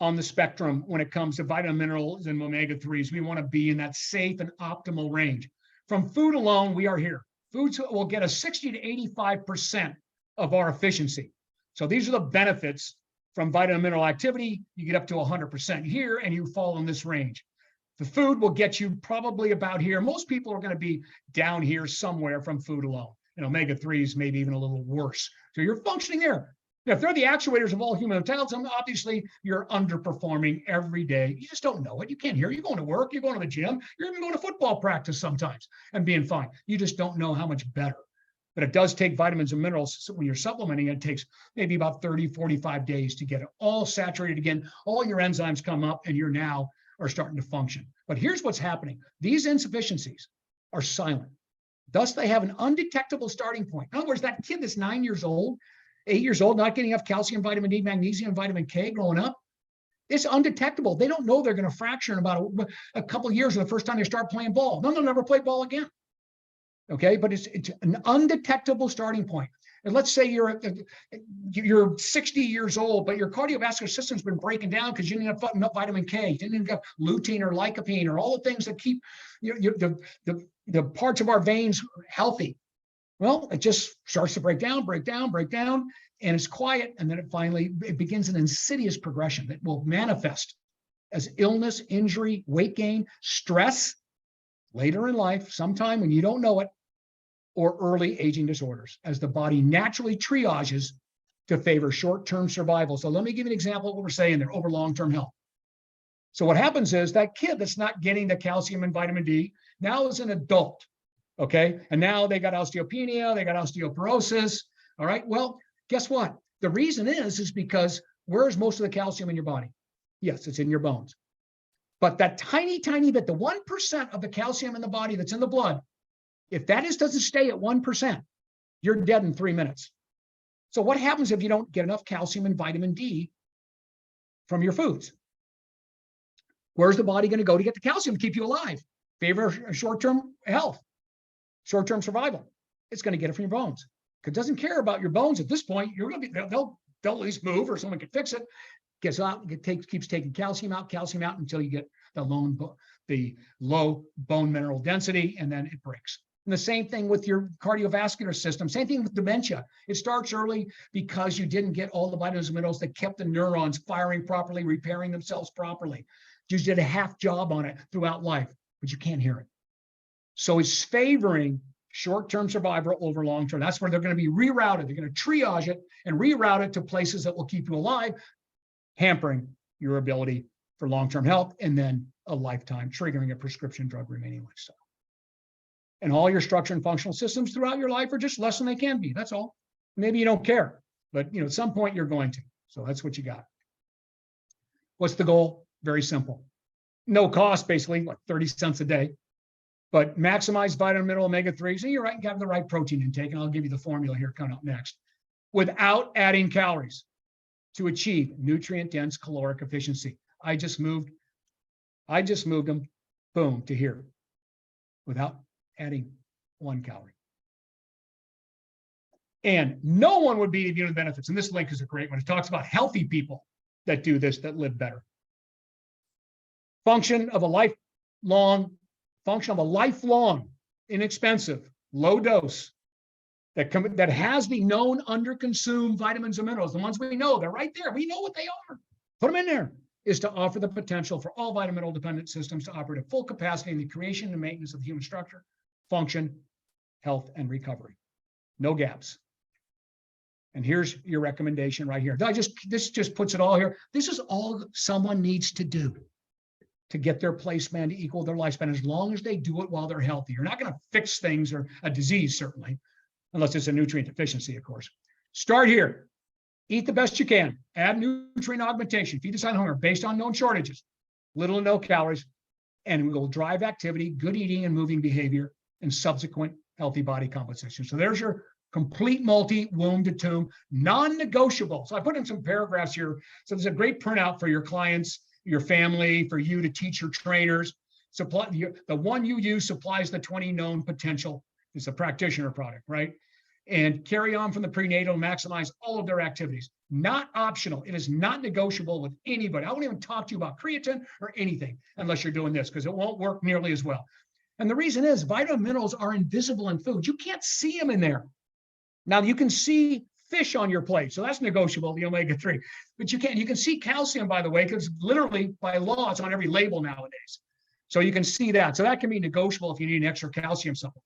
on the spectrum when it comes to vitamin minerals and omega-3s. We want to be in that safe and optimal range. From food alone, we are here. Foods will get us 60 to 85% of our efficiency. So these are the benefits from vitamin mineral activity. You get up to 100% here, and you fall in this range. The food will get you probably about here. Most people are going to be down here somewhere from food alone. And omega-3s maybe even a little worse. So you're functioning there. Now, if they're the actuators of all human metabolism, obviously you're underperforming every day. You just don't know it. You can't hear. You're going to work. You're going to the gym. You're even going to football practice sometimes and being fine. You just don't know how much better. But it does take vitamins and minerals. So when you're supplementing, it takes maybe about 30, 45 days to get it all saturated again. All your enzymes come up, and you're now are starting to function. But here's what's happening. These insufficiencies are silent. Thus, they have an undetectable starting point. In other words, that kid that's 9 years old, 8 years old, not getting enough calcium, vitamin D, magnesium, vitamin K growing up, It's undetectable. They don't know they're going to fracture in about a couple of years or the first time they start playing ball. Then they'll never play ball again. Okay, but it's an undetectable starting point. And let's say you're 60 years old, but your cardiovascular system's been breaking down because you didn't have enough vitamin K, you didn't have lutein or lycopene or all the things that keep the parts of our veins healthy. Well, it just starts to break down, and it's quiet, and then it begins an insidious progression that will manifest as illness, injury, weight gain, stress later in life, sometime when you don't know it, or early aging disorders, as the body naturally triages to favor short-term survival. So let me give you an example of what we're saying there over long-term health. So what happens is that kid that's not getting the calcium and vitamin D now is an adult, okay? And now they got osteopenia, they got osteoporosis, all right? Well, guess what? The reason is because where's most of the calcium in your body? Yes, it's in your bones. But that tiny bit, the 1% of the calcium in the body that's in the blood, if that doesn't stay at 1%, you're dead in 3 minutes. So what happens if you don't get enough calcium and vitamin D from your foods? Where's the body going to go to get the calcium to keep you alive? Favor short-term health, short-term survival. It's going to get it from your bones. Because it doesn't care about your bones at this point. You're going to be, they'll at least move, or someone can fix it. Gets out, keeps taking calcium out until you get the low bone mineral density, and then it breaks. And the same thing with your cardiovascular system. Same thing with dementia. It starts early because you didn't get all the vitamins and minerals that kept the neurons firing properly, repairing themselves properly. You just did a half job on it throughout life, but you can't hear it. So it's favoring short-term survival over long-term. That's where they're going to be rerouted. They're going to triage it and reroute it to places that will keep you alive, hampering your ability for long-term health, and then a lifetime, triggering a prescription drug remaining lifestyle. And all your structure and functional systems throughout your life are just less than they can be. That's all. Maybe you don't care, but at some point you're going to. So that's what you got. What's the goal? Very simple. No cost, basically, like 30 cents a day. But maximize vitamin, mineral, omega-3. So you're right, you have the right protein intake, and I'll give you the formula here coming up next. Without adding calories to achieve nutrient-dense caloric efficiency. I just moved them, boom, to here, without adding 1 calorie. And no one would be immune to benefits. And this link is a great one. It talks about healthy people that do this, that live better. Function of a lifelong, inexpensive, low dose that has the known underconsumed vitamins and minerals, the ones we know, they're right there. We know what they are. Put them in there, is to offer the potential for all vitamin mineral dependent systems to operate at full capacity in the creation and maintenance of the human structure, function, health, and recovery. No gaps. And here's your recommendation right here. This just puts it all here. This is all someone needs to do to get their placeman to equal their lifespan, as long as they do it while they're healthy. You're not going to fix things, or a disease, certainly, unless it's a nutrient deficiency, of course. Start here. Eat the best you can. Add nutrient augmentation. Feed the silent hunger based on known shortages. Little to no calories. And we will drive activity, good eating and moving behavior, and subsequent healthy body composition. So there's your complete multi-womb to tomb, non-negotiable. So I put in some paragraphs here. So there's a great printout for your clients, your family, for you to teach your trainers. The one you use supplies the 20 known potential. It's a practitioner product, right? And carry on from the prenatal, maximize all of their activities. Not optional. It is not negotiable with anybody. I won't even talk to you about creatine or anything unless you're doing this, because it won't work nearly as well. And the reason is vitamin minerals are invisible in food. You can't see them in there. Now you can see fish on your plate, so that's negotiable, the omega-3. But you can see calcium, by the way, because literally by law, it's on every label nowadays. So you can see that. So that can be negotiable if you need an extra calcium supplement.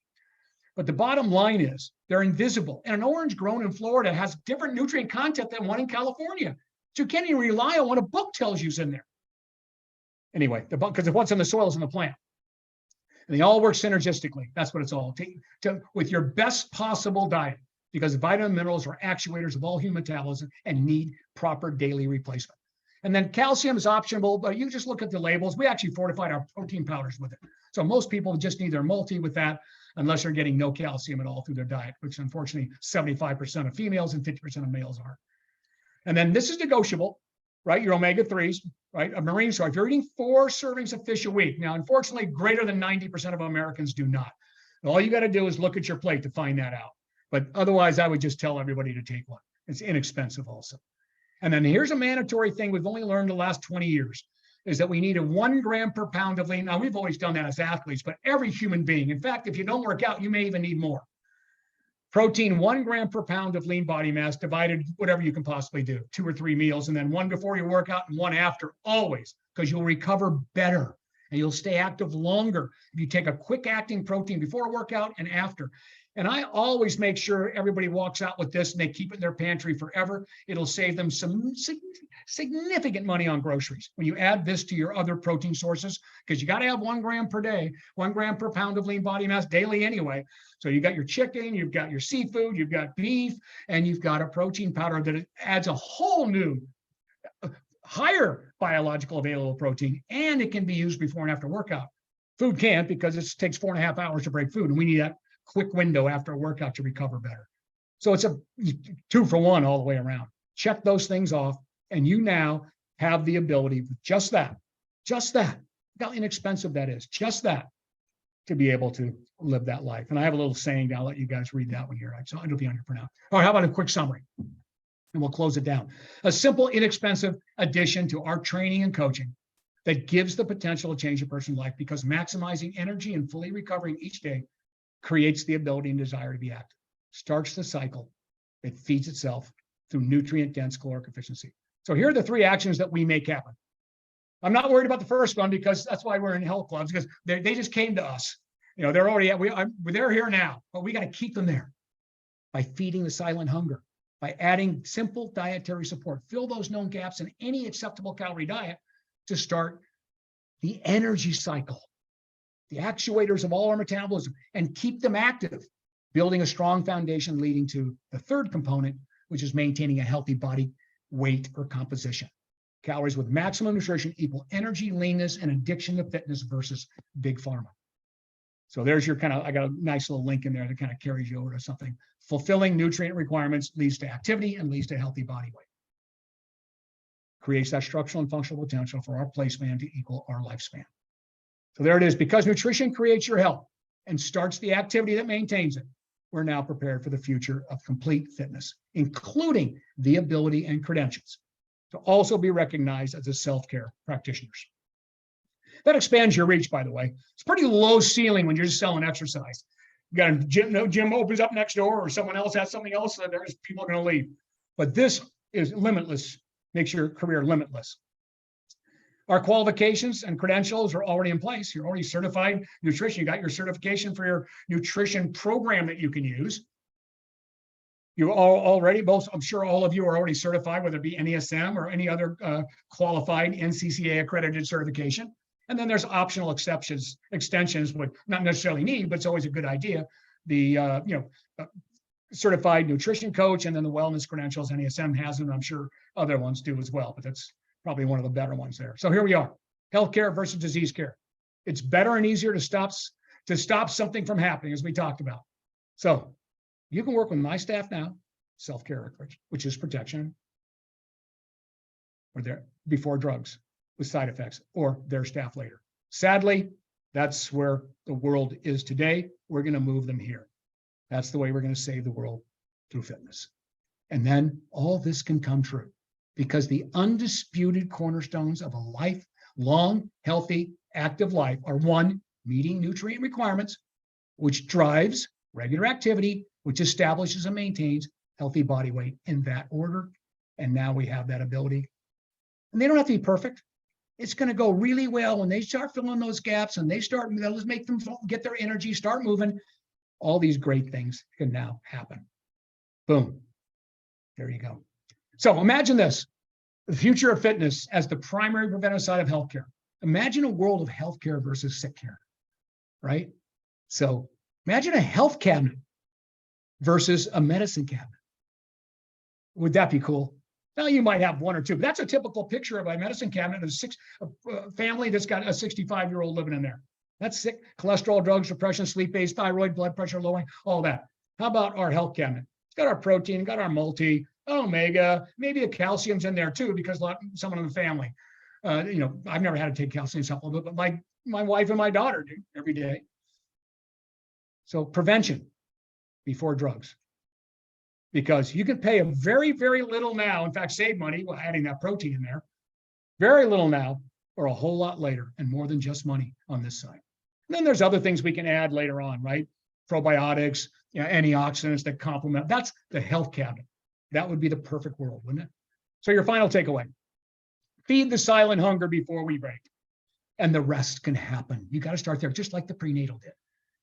But the bottom line is they're invisible. And an orange grown in Florida has different nutrient content than one in California. So you can't even rely on what a book tells you is in there. Anyway, because what's in the soil is in the plant. And they all work synergistically. That's what it's all. With your best possible diet, because vitamin minerals are actuators of all human metabolism and need proper daily replacement. And then calcium is optional, but you just look at the labels. We actually fortified our protein powders with it. So most people just need their multi with that, unless they're getting no calcium at all through their diet, which unfortunately 75% of females and 50% of males are. And then this is negotiable. right? Your omega-3s, right? A marine source. If you're eating 4 servings of fish a week, now, unfortunately, greater than 90% of Americans do not. And all you got to do is look at your plate to find that out. But otherwise, I would just tell everybody to take one. It's inexpensive also. And then here's a mandatory thing we've only learned the last 20 years, is that we need a 1 gram per pound of lean. Now, we've always done that as athletes, but every human being, in fact, if you don't work out, you may even need more. Protein, 1 gram per pound of lean body mass, divided whatever you can possibly do, 2 or 3 meals, and then 1 before you work out and 1 after, always, because you'll recover better and you'll stay active longer if you take a quick acting protein before a workout and after. And I always make sure everybody walks out with this and they keep it in their pantry forever. It'll save them some significant money on groceries when you add this to your other protein sources, because you got to have 1 gram per day, 1 gram per pound of lean body mass daily anyway. So you got your chicken, you've got your seafood, you've got beef, and you've got a protein powder that adds a whole new, higher biological available protein, and it can be used before and after workout. Food can't, because it takes 4.5 hours to break food, and we need that quick window after a workout to recover better. So it's a 2 for 1 all the way around. Check those things off, and you now have the ability with just that, how inexpensive that is, just that, to be able to live that life. And I have a little saying, I'll let you guys read that one here. So it'll be on your printout. All right, how about a quick summary? And we'll close it down. A simple, inexpensive addition to our training and coaching that gives the potential to change a person's life, because maximizing energy and fully recovering each day creates the ability and desire to be active, starts the cycle. It feeds itself through nutrient-dense caloric efficiency. So here are the 3 actions that we make happen. I'm not worried about the first one, because that's why we're in health clubs, because they just came to us. You know, they're already they're here now, but we got to keep them there by feeding the silent hunger, by adding simple dietary support, fill those known gaps in any acceptable calorie diet to start the energy cycle, the actuators of all our metabolism, and keep them active, building a strong foundation leading to the 3rd component, which is maintaining a healthy body weight or composition. Calories with maximum nutrition equal energy, leanness, and addiction to fitness versus big pharma. So there's your I got a nice little link in there that kind of carries you over to something. Fulfilling nutrient requirements leads to activity and leads to healthy body weight. Creates that structural and functional potential for our placeman to equal our lifespan. So there it is. Because nutrition creates your health and starts the activity that maintains it, we're now prepared for the future of complete fitness, including the ability and credentials to also be recognized as a self-care practitioners. That expands your reach, by the way. It's pretty low ceiling when you're just selling exercise. You got a gym, no gym opens up next door, or someone else has something else, and there's people are going to leave. But this is limitless, makes your career limitless. Our qualifications and credentials are already in place. You're already certified nutrition. You got your certification for your nutrition program that you can use. You all already, I'm sure all of you are already certified, whether it be NESM or any other qualified NCCA accredited certification. And then there's optional extensions, would not necessarily need, but it's always a good idea. The certified nutrition coach, and then the wellness credentials. NESM has them. I'm sure other ones do as well, but that's probably one of the better ones there. So here we are, healthcare versus disease care. It's better and easier to stop something from happening, as we talked about. So you can work with my staff now, self-care, which is protection, or there before drugs with side effects, or their staff later. Sadly, that's where the world is today. We're going to move them here. That's the way we're going to save the world, through fitness. And then all this can come true because the undisputed cornerstones of a lifelong, healthy, active life are: 1, meeting nutrient requirements, which drives regular activity, which establishes and maintains healthy body weight in that order. And now we have that ability. And they don't have to be perfect. It's going to go really well when they start filling those gaps and let's make them get their energy, start moving. All these great things can now happen. Boom. There you go. So imagine this, the future of fitness as the primary preventive side of healthcare. Imagine a world of healthcare versus sick care, right? So imagine a health cabinet versus a medicine cabinet. Would that be cool? Now, you might have 1 or 2, but that's a typical picture of a medicine cabinet of a family that's got a 65-year-old living in there. That's sick. Cholesterol, drugs, depression, sleep aids, thyroid, blood pressure lowering, all that. How about our health cabinet? It's got our protein, got our multi, omega, maybe a calcium's in there too, because someone in the family, I've never had to take calcium supplement, but my wife and my daughter do every day. So prevention before drugs, because you can pay a very, very little now. In fact, save money while adding that protein in there. Very little now or a whole lot later, and more than just money on this side. And then there's other things we can add later on, right? Probiotics, antioxidants that complement. That's the health cabinet. That would be the perfect world, wouldn't it? So your final takeaway: feed the silent hunger before we break, and the rest can happen. You got to start there, just like the prenatal did,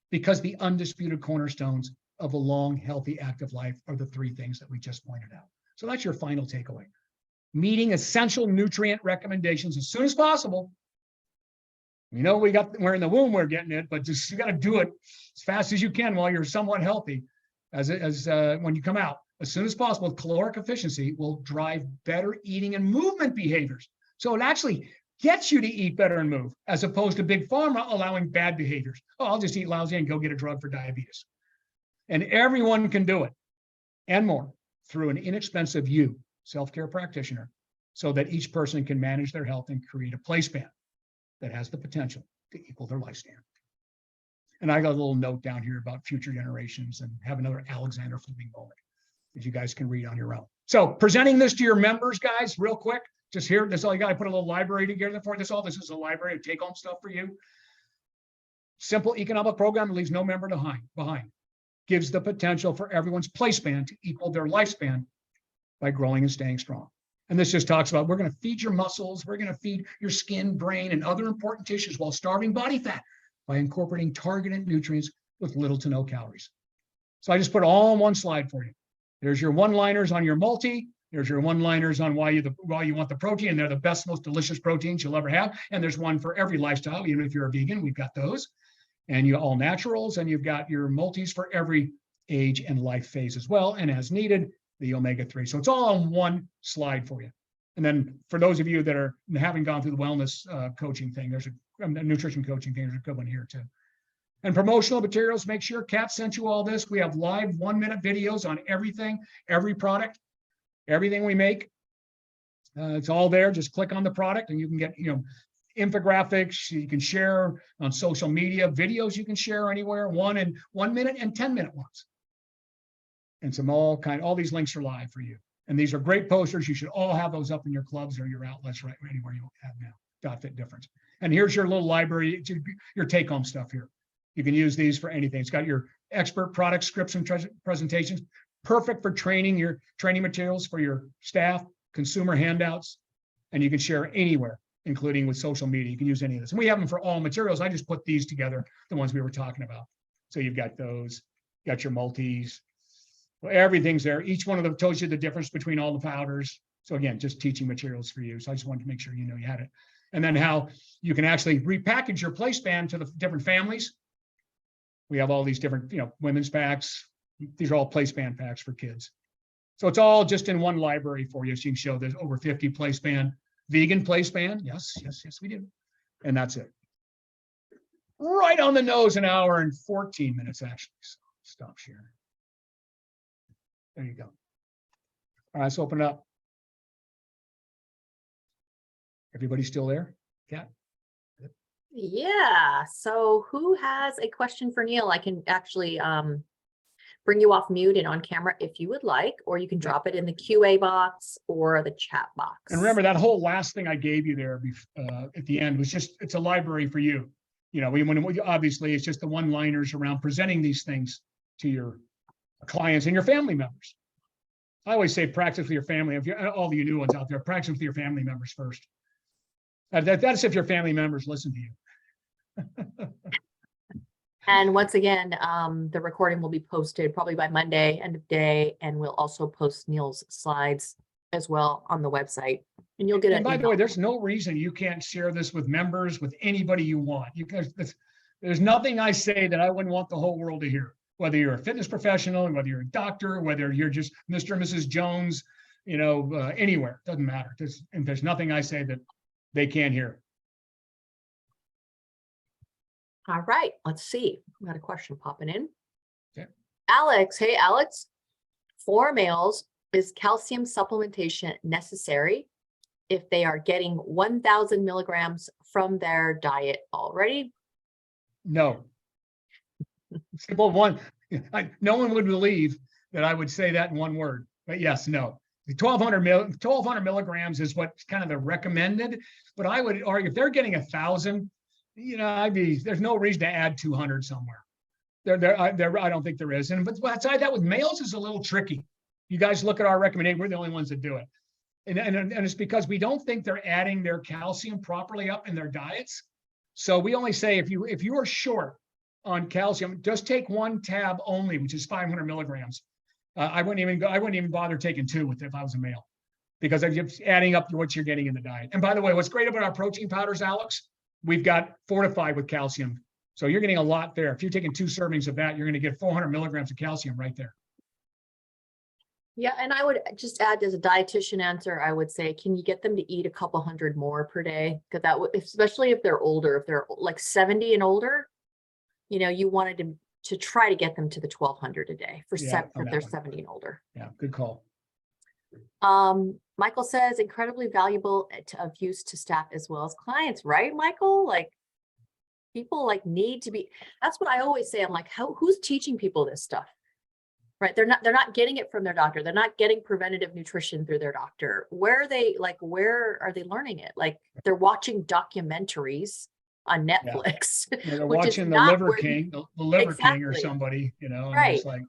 because the undisputed cornerstones of a long, healthy, active life are the three things that we just pointed out. So that's your final takeaway. Meeting essential nutrient recommendations as soon as possible. We're in the womb, we're getting it, but just you got to do it as fast as you can while you're somewhat healthy, as when you come out. As soon as possible, caloric efficiency will drive better eating and movement behaviors. So it actually gets you to eat better and move, as opposed to big pharma allowing bad behaviors. Oh, I'll just eat lousy and go get a drug for diabetes. And everyone can do it and more through an inexpensive self-care practitioner, so that each person can manage their health and create a play span that has the potential to equal their lifespan. And I got a little note down here about future generations, and have another Alexander Fleming moment that you guys can read on your own. So presenting this to your members, guys, real quick, just here, that's all you got. I put a little library together for this. This is a library of take-home stuff for you. Simple economic program that leaves no member behind. Gives the potential for everyone's play span to equal their lifespan by growing and staying strong. And this just talks about, we're going to feed your muscles, we're going to feed your skin, brain, and other important tissues while starving body fat by incorporating targeted nutrients with little to no calories. So I just put it all in one slide for you. There's your one-liners on your multi. There's your one-liners on why you want the protein, and they're the best, most delicious proteins you'll ever have. And there's one for every lifestyle, even if you're a vegan, we've got those. And you all naturals, and you've got your multis for every age and life phase as well. And as needed, the omega-3. So it's all on one slide for you. And then for those of you that haven't gone through the wellness coaching thing, there's a nutrition coaching thing, there's a good one here too. And promotional materials, make sure Kat sent you all this. We have live 1-minute videos on everything, every product, everything we make. It's all there. Just click on the product and you can get, infographics you can share on social media, videos you can share anywhere, 1 minute and 10-minute ones. And all these links are live for you. And these are great posters. You should all have those up in your clubs or your outlets, right anywhere you have now. dotFIT difference. And here's your little library, your take-home stuff here. You can use these for anything. It's got your expert product scripts and presentations, perfect for your training materials for your staff, consumer handouts, and you can share anywhere, including with social media. You can use any of this. And we have them for all materials. I just put these together, the ones we were talking about. So you've got those, got your multis. Well, everything's there. Each one of them tells you the difference between all the powders. So again, just teaching materials for you. So I just wanted to make sure you had it. And then how you can actually repackage your play span to the different families. We have all these different, women's packs. These are all play span packs for kids. So it's all just in one library for you. So you can show there's over 50 play span, vegan play span. Yes, we do. And that's it. Right on the nose, 1 hour and 14 minutes, actually. So stop sharing. There you go. All right, let's open it up. Everybody still there? Yeah. Yeah. So who has a question for Neal? I can actually bring you off mute and on camera if you would like, or you can drop it in the QA box or the chat box. And remember that whole last thing I gave you there at the end was it's a library for you. Obviously it's just the one-liners around presenting these things to your clients and your family members. I always say practice with your family. If all you new ones out there, practice with your family members first. That's if your family members listen to you. And once again, the recording will be posted probably by Monday, end of day, and we'll also post Neal's slides as well on the website. And you'll get it. And by the way, there's no reason you can't share this with members, with anybody you want. There's nothing I say that I wouldn't want the whole world to hear. Whether you're a fitness professional, whether you're a doctor, whether you're just Mr. and Mrs. Jones, anywhere, doesn't matter. There's nothing I say that they can't hear. All right, let's see. We got a question popping in. Okay. Alex, hey Alex, 4 males Is calcium supplementation necessary if they are getting 1,000 milligrams from their diet already? No. Simple one. No one would believe that I would say that in one word, but yes, no. The 1,200 milligrams is what's kind of the recommended, but I would argue if they're getting 1,000, there's no reason to add 200 somewhere. I don't think there is. But outside that, with males is a little tricky. You guys look at our recommendation, we're the only ones that do it. And it's because we don't think they're adding their calcium properly up in their diets. So we only say if you are short on calcium, just take one tab only, which is 500 milligrams. I wouldn't even bother taking two if I was a male, because I'm just adding up to what you're getting in the diet. And by the way, what's great about our protein powders, Alex, we've got fortified with calcium. So you're getting a lot there. If you're taking 2 servings of that, you're going to get 400 milligrams of calcium right there. Yeah, and I would just add, as a dietitian answer, I would say, can you get them to eat a couple hundred more per day? Because that would, especially if they're older, if they're like 70 and older, you wanted to try to get them to the 1,200 a day for if they're 70 and older. Yeah, good call. Michael says incredibly valuable of use to staff as well as clients, right, Michael? Like, people need to be. That's what I always say. I'm like, who's teaching people this stuff? Right. They're not getting it from their doctor. They're not getting preventative nutrition through their doctor. Where are they learning it? Like, they're watching documentaries on Netflix. Yeah. They're watching the Liver King, the Liver King or somebody, and right. It's like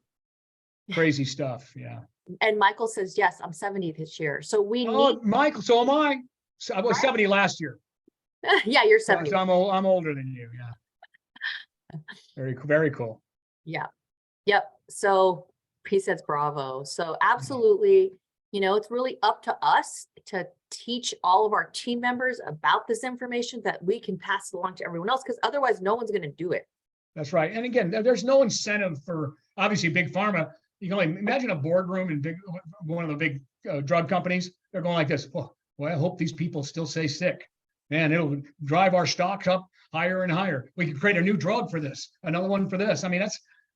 crazy stuff. Yeah. And Michael says, yes, I'm 70 this year. So Michael, so am I. So I was 70 last year. Yeah, you're 70. So I'm older than you. Yeah. Very, very cool. Yeah. Yep. So he says, bravo. So absolutely, it's really up to us to teach all of our team members about this information that we can pass along to everyone else, because otherwise no one's going to do it. That's right. And again, there's no incentive for, obviously, big pharma. You can only imagine a boardroom in one of the big drug companies. They're going like this. Well, I hope these people still stay sick. Man, it'll drive our stocks up higher and higher. We could create a new drug for this, another one for this. I mean,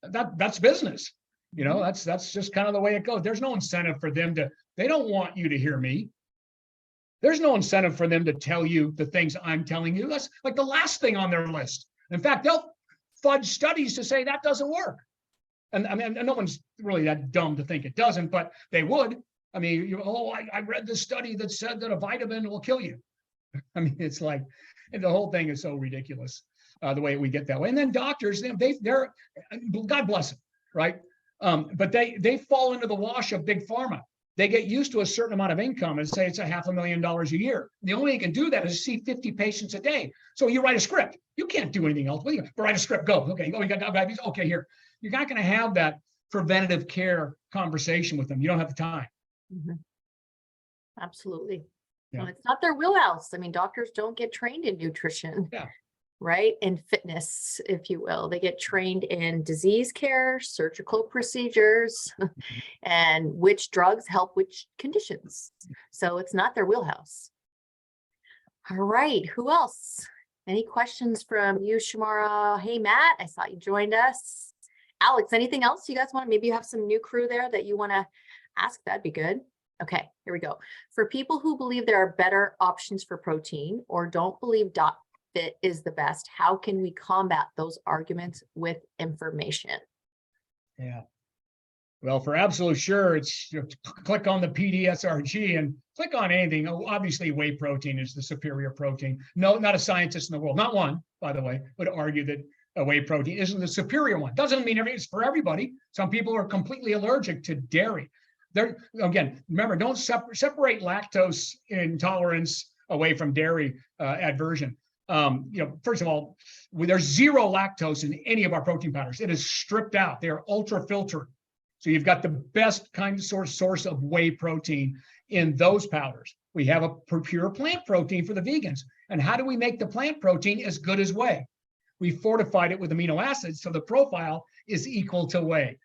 that's business. That's just kind of the way it goes. There's no incentive for them they don't want you to hear me. There's no incentive for them to tell you the things I'm telling you. That's like the last thing on their list. In fact, they'll fudge studies to say that doesn't work. And I mean, no one's really that dumb to think it doesn't, but they would. I mean, I read this study that said that a vitamin will kill you. I mean, it's like, the whole thing is so ridiculous, the way we get that way. And then doctors, they're God bless them, right? But they fall into the wash of big pharma. They get used to a certain amount of income and say it's $500,000 a year. The only way you can do that is see 50 patients a day. So you write a script. You can't do anything else. Write a script, go. Okay, you got diabetes. Okay, here. You're not going to have that preventative care conversation with them. You don't have the time. Mm-hmm. Absolutely. Yeah. Well, it's not their wheelhouse. I mean, doctors don't get trained in nutrition. Yeah. Right? And fitness, if you will. They get trained in disease care, surgical procedures, and which drugs help which conditions. So it's not their wheelhouse. All right. Who else? Any questions from you, Shamara? Hey, Matt, I saw you joined us. Alex, anything else you guys want? Maybe you have some new crew there that you want to ask. That'd be good. Okay, here we go. For people who believe there are better options for protein or don't believe dotFIT is the best, how can we combat those arguments with information? Yeah. Well, for absolute sure, it's click on the PDSRG and click on anything. Obviously, whey protein is the superior protein. No, not a scientist in the world, not one, by the way, would argue that a whey protein isn't the superior one. Doesn't mean it's for everybody. Some people are completely allergic to dairy. Again, remember, don't separate lactose intolerance away from dairy aversion. First of all, there's zero lactose in any of our protein powders. It is stripped out. They are ultra filtered. So you've got the best kind of source of whey protein in those powders. We have a pure plant protein for the vegans. And how do we make the plant protein as good as whey? We fortified it with amino acids, so the profile is equal to whey.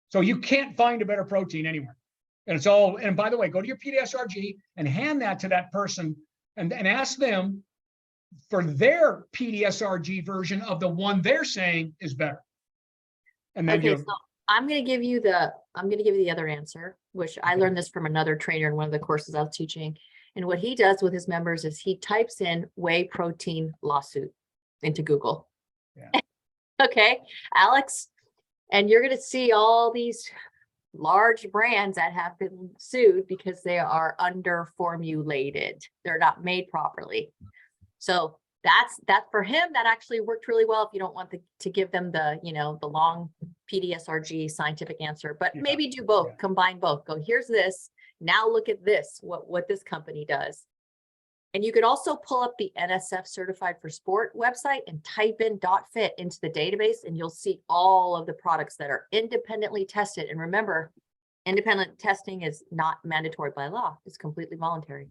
So you can't find a better protein anywhere. And by the way, go to your PDSRG and hand that to that person and ask them for their PDSRG version of the one they're saying is better. And then okay, so I'm going to give you the I'm going to give you the other answer, which I learned this from another trainer in one of the courses I was teaching. And what he does with his members is he types in whey protein lawsuit into Google. Yeah. Okay, Alex, and you're going to see all these large brands that have been sued because they are underformulated. They're not made properly. So that's for him. That actually worked really well. If you don't want to give them the, the long PDSRG scientific answer, but maybe do both, combine both. Go, here's this. Now look at this, what this company does. And you could also pull up the NSF Certified for Sport website and type in dotFIT into the database, and you'll see all of the products that are independently tested. And remember, independent testing is not mandatory by law. It's completely voluntary.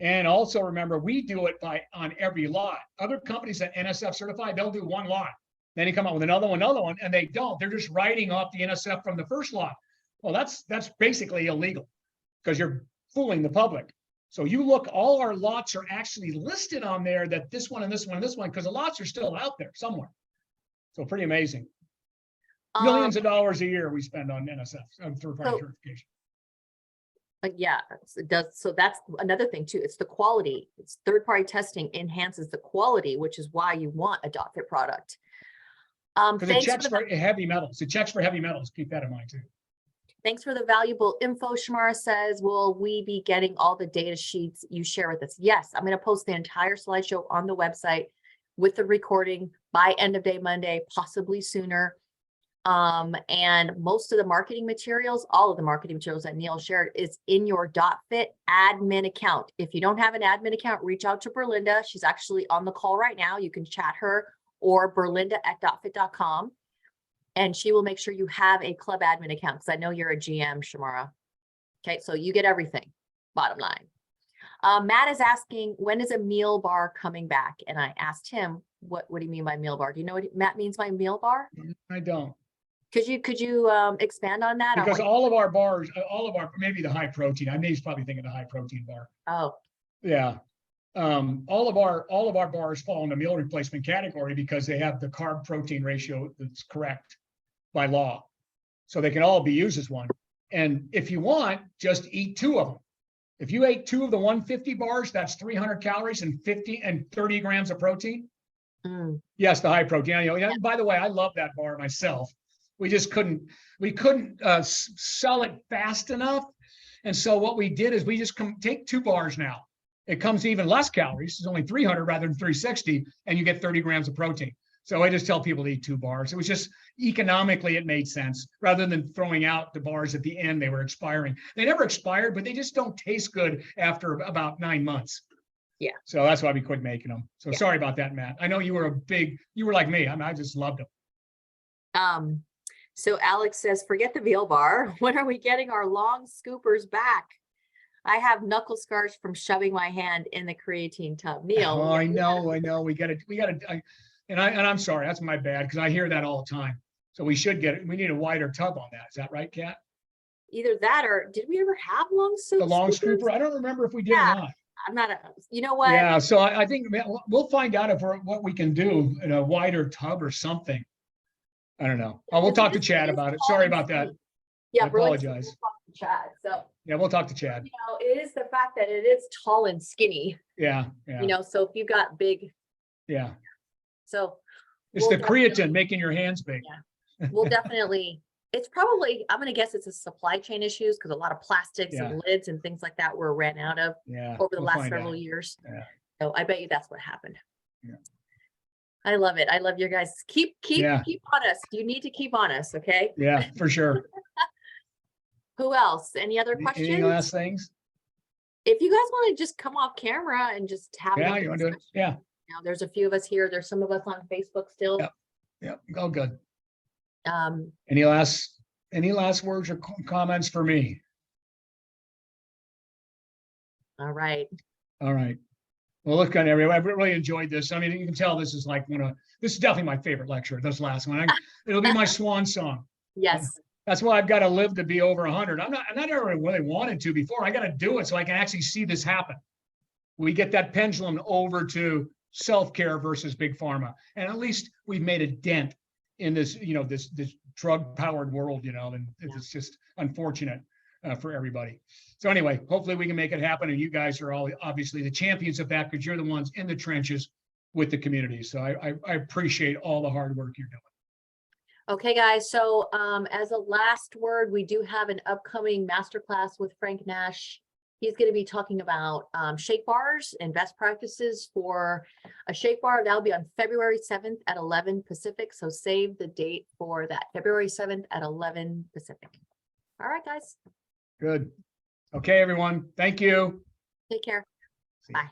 And also remember, we do it on every lot. Other companies that NSF certified, they'll do one lot. Then you come out with another one, and they don't. They're just writing off the NSF from the first lot. Well, that's basically illegal because you're fooling the public. So you look, all our lots are actually listed on there, that this one and this one and this one, because the lots are still out there somewhere. So pretty amazing. Millions of dollars a year we spend on NSF, third-party certification. Yeah, it does. So that's another thing too. It's the quality. It's third-party testing enhances the quality, which is why you want a dotFIT product. Because it checks for heavy metals. It checks for heavy metals. Keep that in mind too. Thanks for the valuable info. Shamara says, will we be getting all the data sheets you share with us? Yes, I'm going to post the entire slideshow on the website with the recording by end of day Monday, possibly sooner. And most of the marketing materials, all of the marketing materials that Neal shared is in your dotFIT admin account. If you don't have an admin account, reach out to Berlinda. She's actually on the call right now. You can chat her or berlinda@dotfit.com. And she will make sure you have a club admin account, because I know you're a GM, Shamara. Okay, so you get everything, bottom line. Matt is asking, when is a meal bar coming back? And I asked him, what do you mean by meal bar? Do you know what Matt means by meal bar? I don't. Could you expand on that? Because all of our bars, maybe the high protein, I may he's probably thinking the high protein bar. Oh. Yeah. All of our bars fall in the meal replacement category because they have the carb protein ratio that's correct by law. So they can all be used as one. And if you want, just eat two of them. If you ate two of the 150 bars, that's 300 calories and 30 grams of protein. Yes, the high protein. By the way, I love that bar myself. We just couldn't sell it fast enough. And so what we did is we just take 2 bars now. It comes even less calories. It's only 300 rather than 360, and you get 30 grams of protein. So I just tell people to eat 2 bars. It was just economically, it made sense rather than throwing out the bars at the end. They were expiring. They never expired, but they just don't taste good after about 9 months. Yeah. So that's why we quit making them. So sorry about that, Matt. I know you were like me. I just loved them. So Alex says, forget the veal bar. When are we getting our long scoopers back? I have knuckle scars from shoving my hand in the creatine tub. Neal. Oh, I know. We got to, and I'm sorry, that's my bad, because I hear that all the time. So we should get it. We need a wider tub on that. Is that right, Kat? Either that, or did we ever have long scoopers? The long scooper? I don't remember if we did or not. I'm not, you know what? Yeah, so I think we'll find out what we can do in a wider tub or something. I don't know. We'll talk to Chad about it. Sorry about that. Yeah, I apologize. We'll talk to Chad. So yeah, we'll talk to Chad. It is the fact that it is tall and skinny. Yeah. So if you've got big. Yeah. So it's the creatine making your hands big. Yeah. We'll definitely. It's probably, I'm going to guess it's a supply chain issues, because a lot of plastics and lids and things like that were ran out of over the last several years. Yeah. So I bet you that's what happened. Yeah. I love it. I love your guys. Keep on us. You need to keep on us. Okay. Yeah, for sure. Who else? Any other questions? Any last things? If you guys want to just come off camera and just have you want to do it? Yeah. There's a few of us here. There's some of us on Facebook still. Yep. All good. Any last words or comments for me? All right. Well, look, I really enjoyed this. I mean, you can tell this is like this is definitely my favorite lecture. This last one, it'll be my swan song. Yes. That's why I've got to live to be over 100. I never really wanted to before. I got to do it so I can actually see this happen. We get that pendulum over to self-care versus big pharma, and at least we've made a dent in this, this drug-powered world, and it's just unfortunate for everybody. So anyway, hopefully we can make it happen. And you guys are all obviously the champions of that, because you're the ones in the trenches with the community. So I appreciate all the hard work you're doing. Okay, guys. So as a last word, we do have an upcoming masterclass with Frank Nash. He's going to be talking about shake bars and best practices for a shake bar. That'll be on February 7th at 11 Pacific. So save the date for that, February 7th at 11 Pacific. All right, guys. Good. Okay, everyone. Thank you. Take care. See ya. Bye.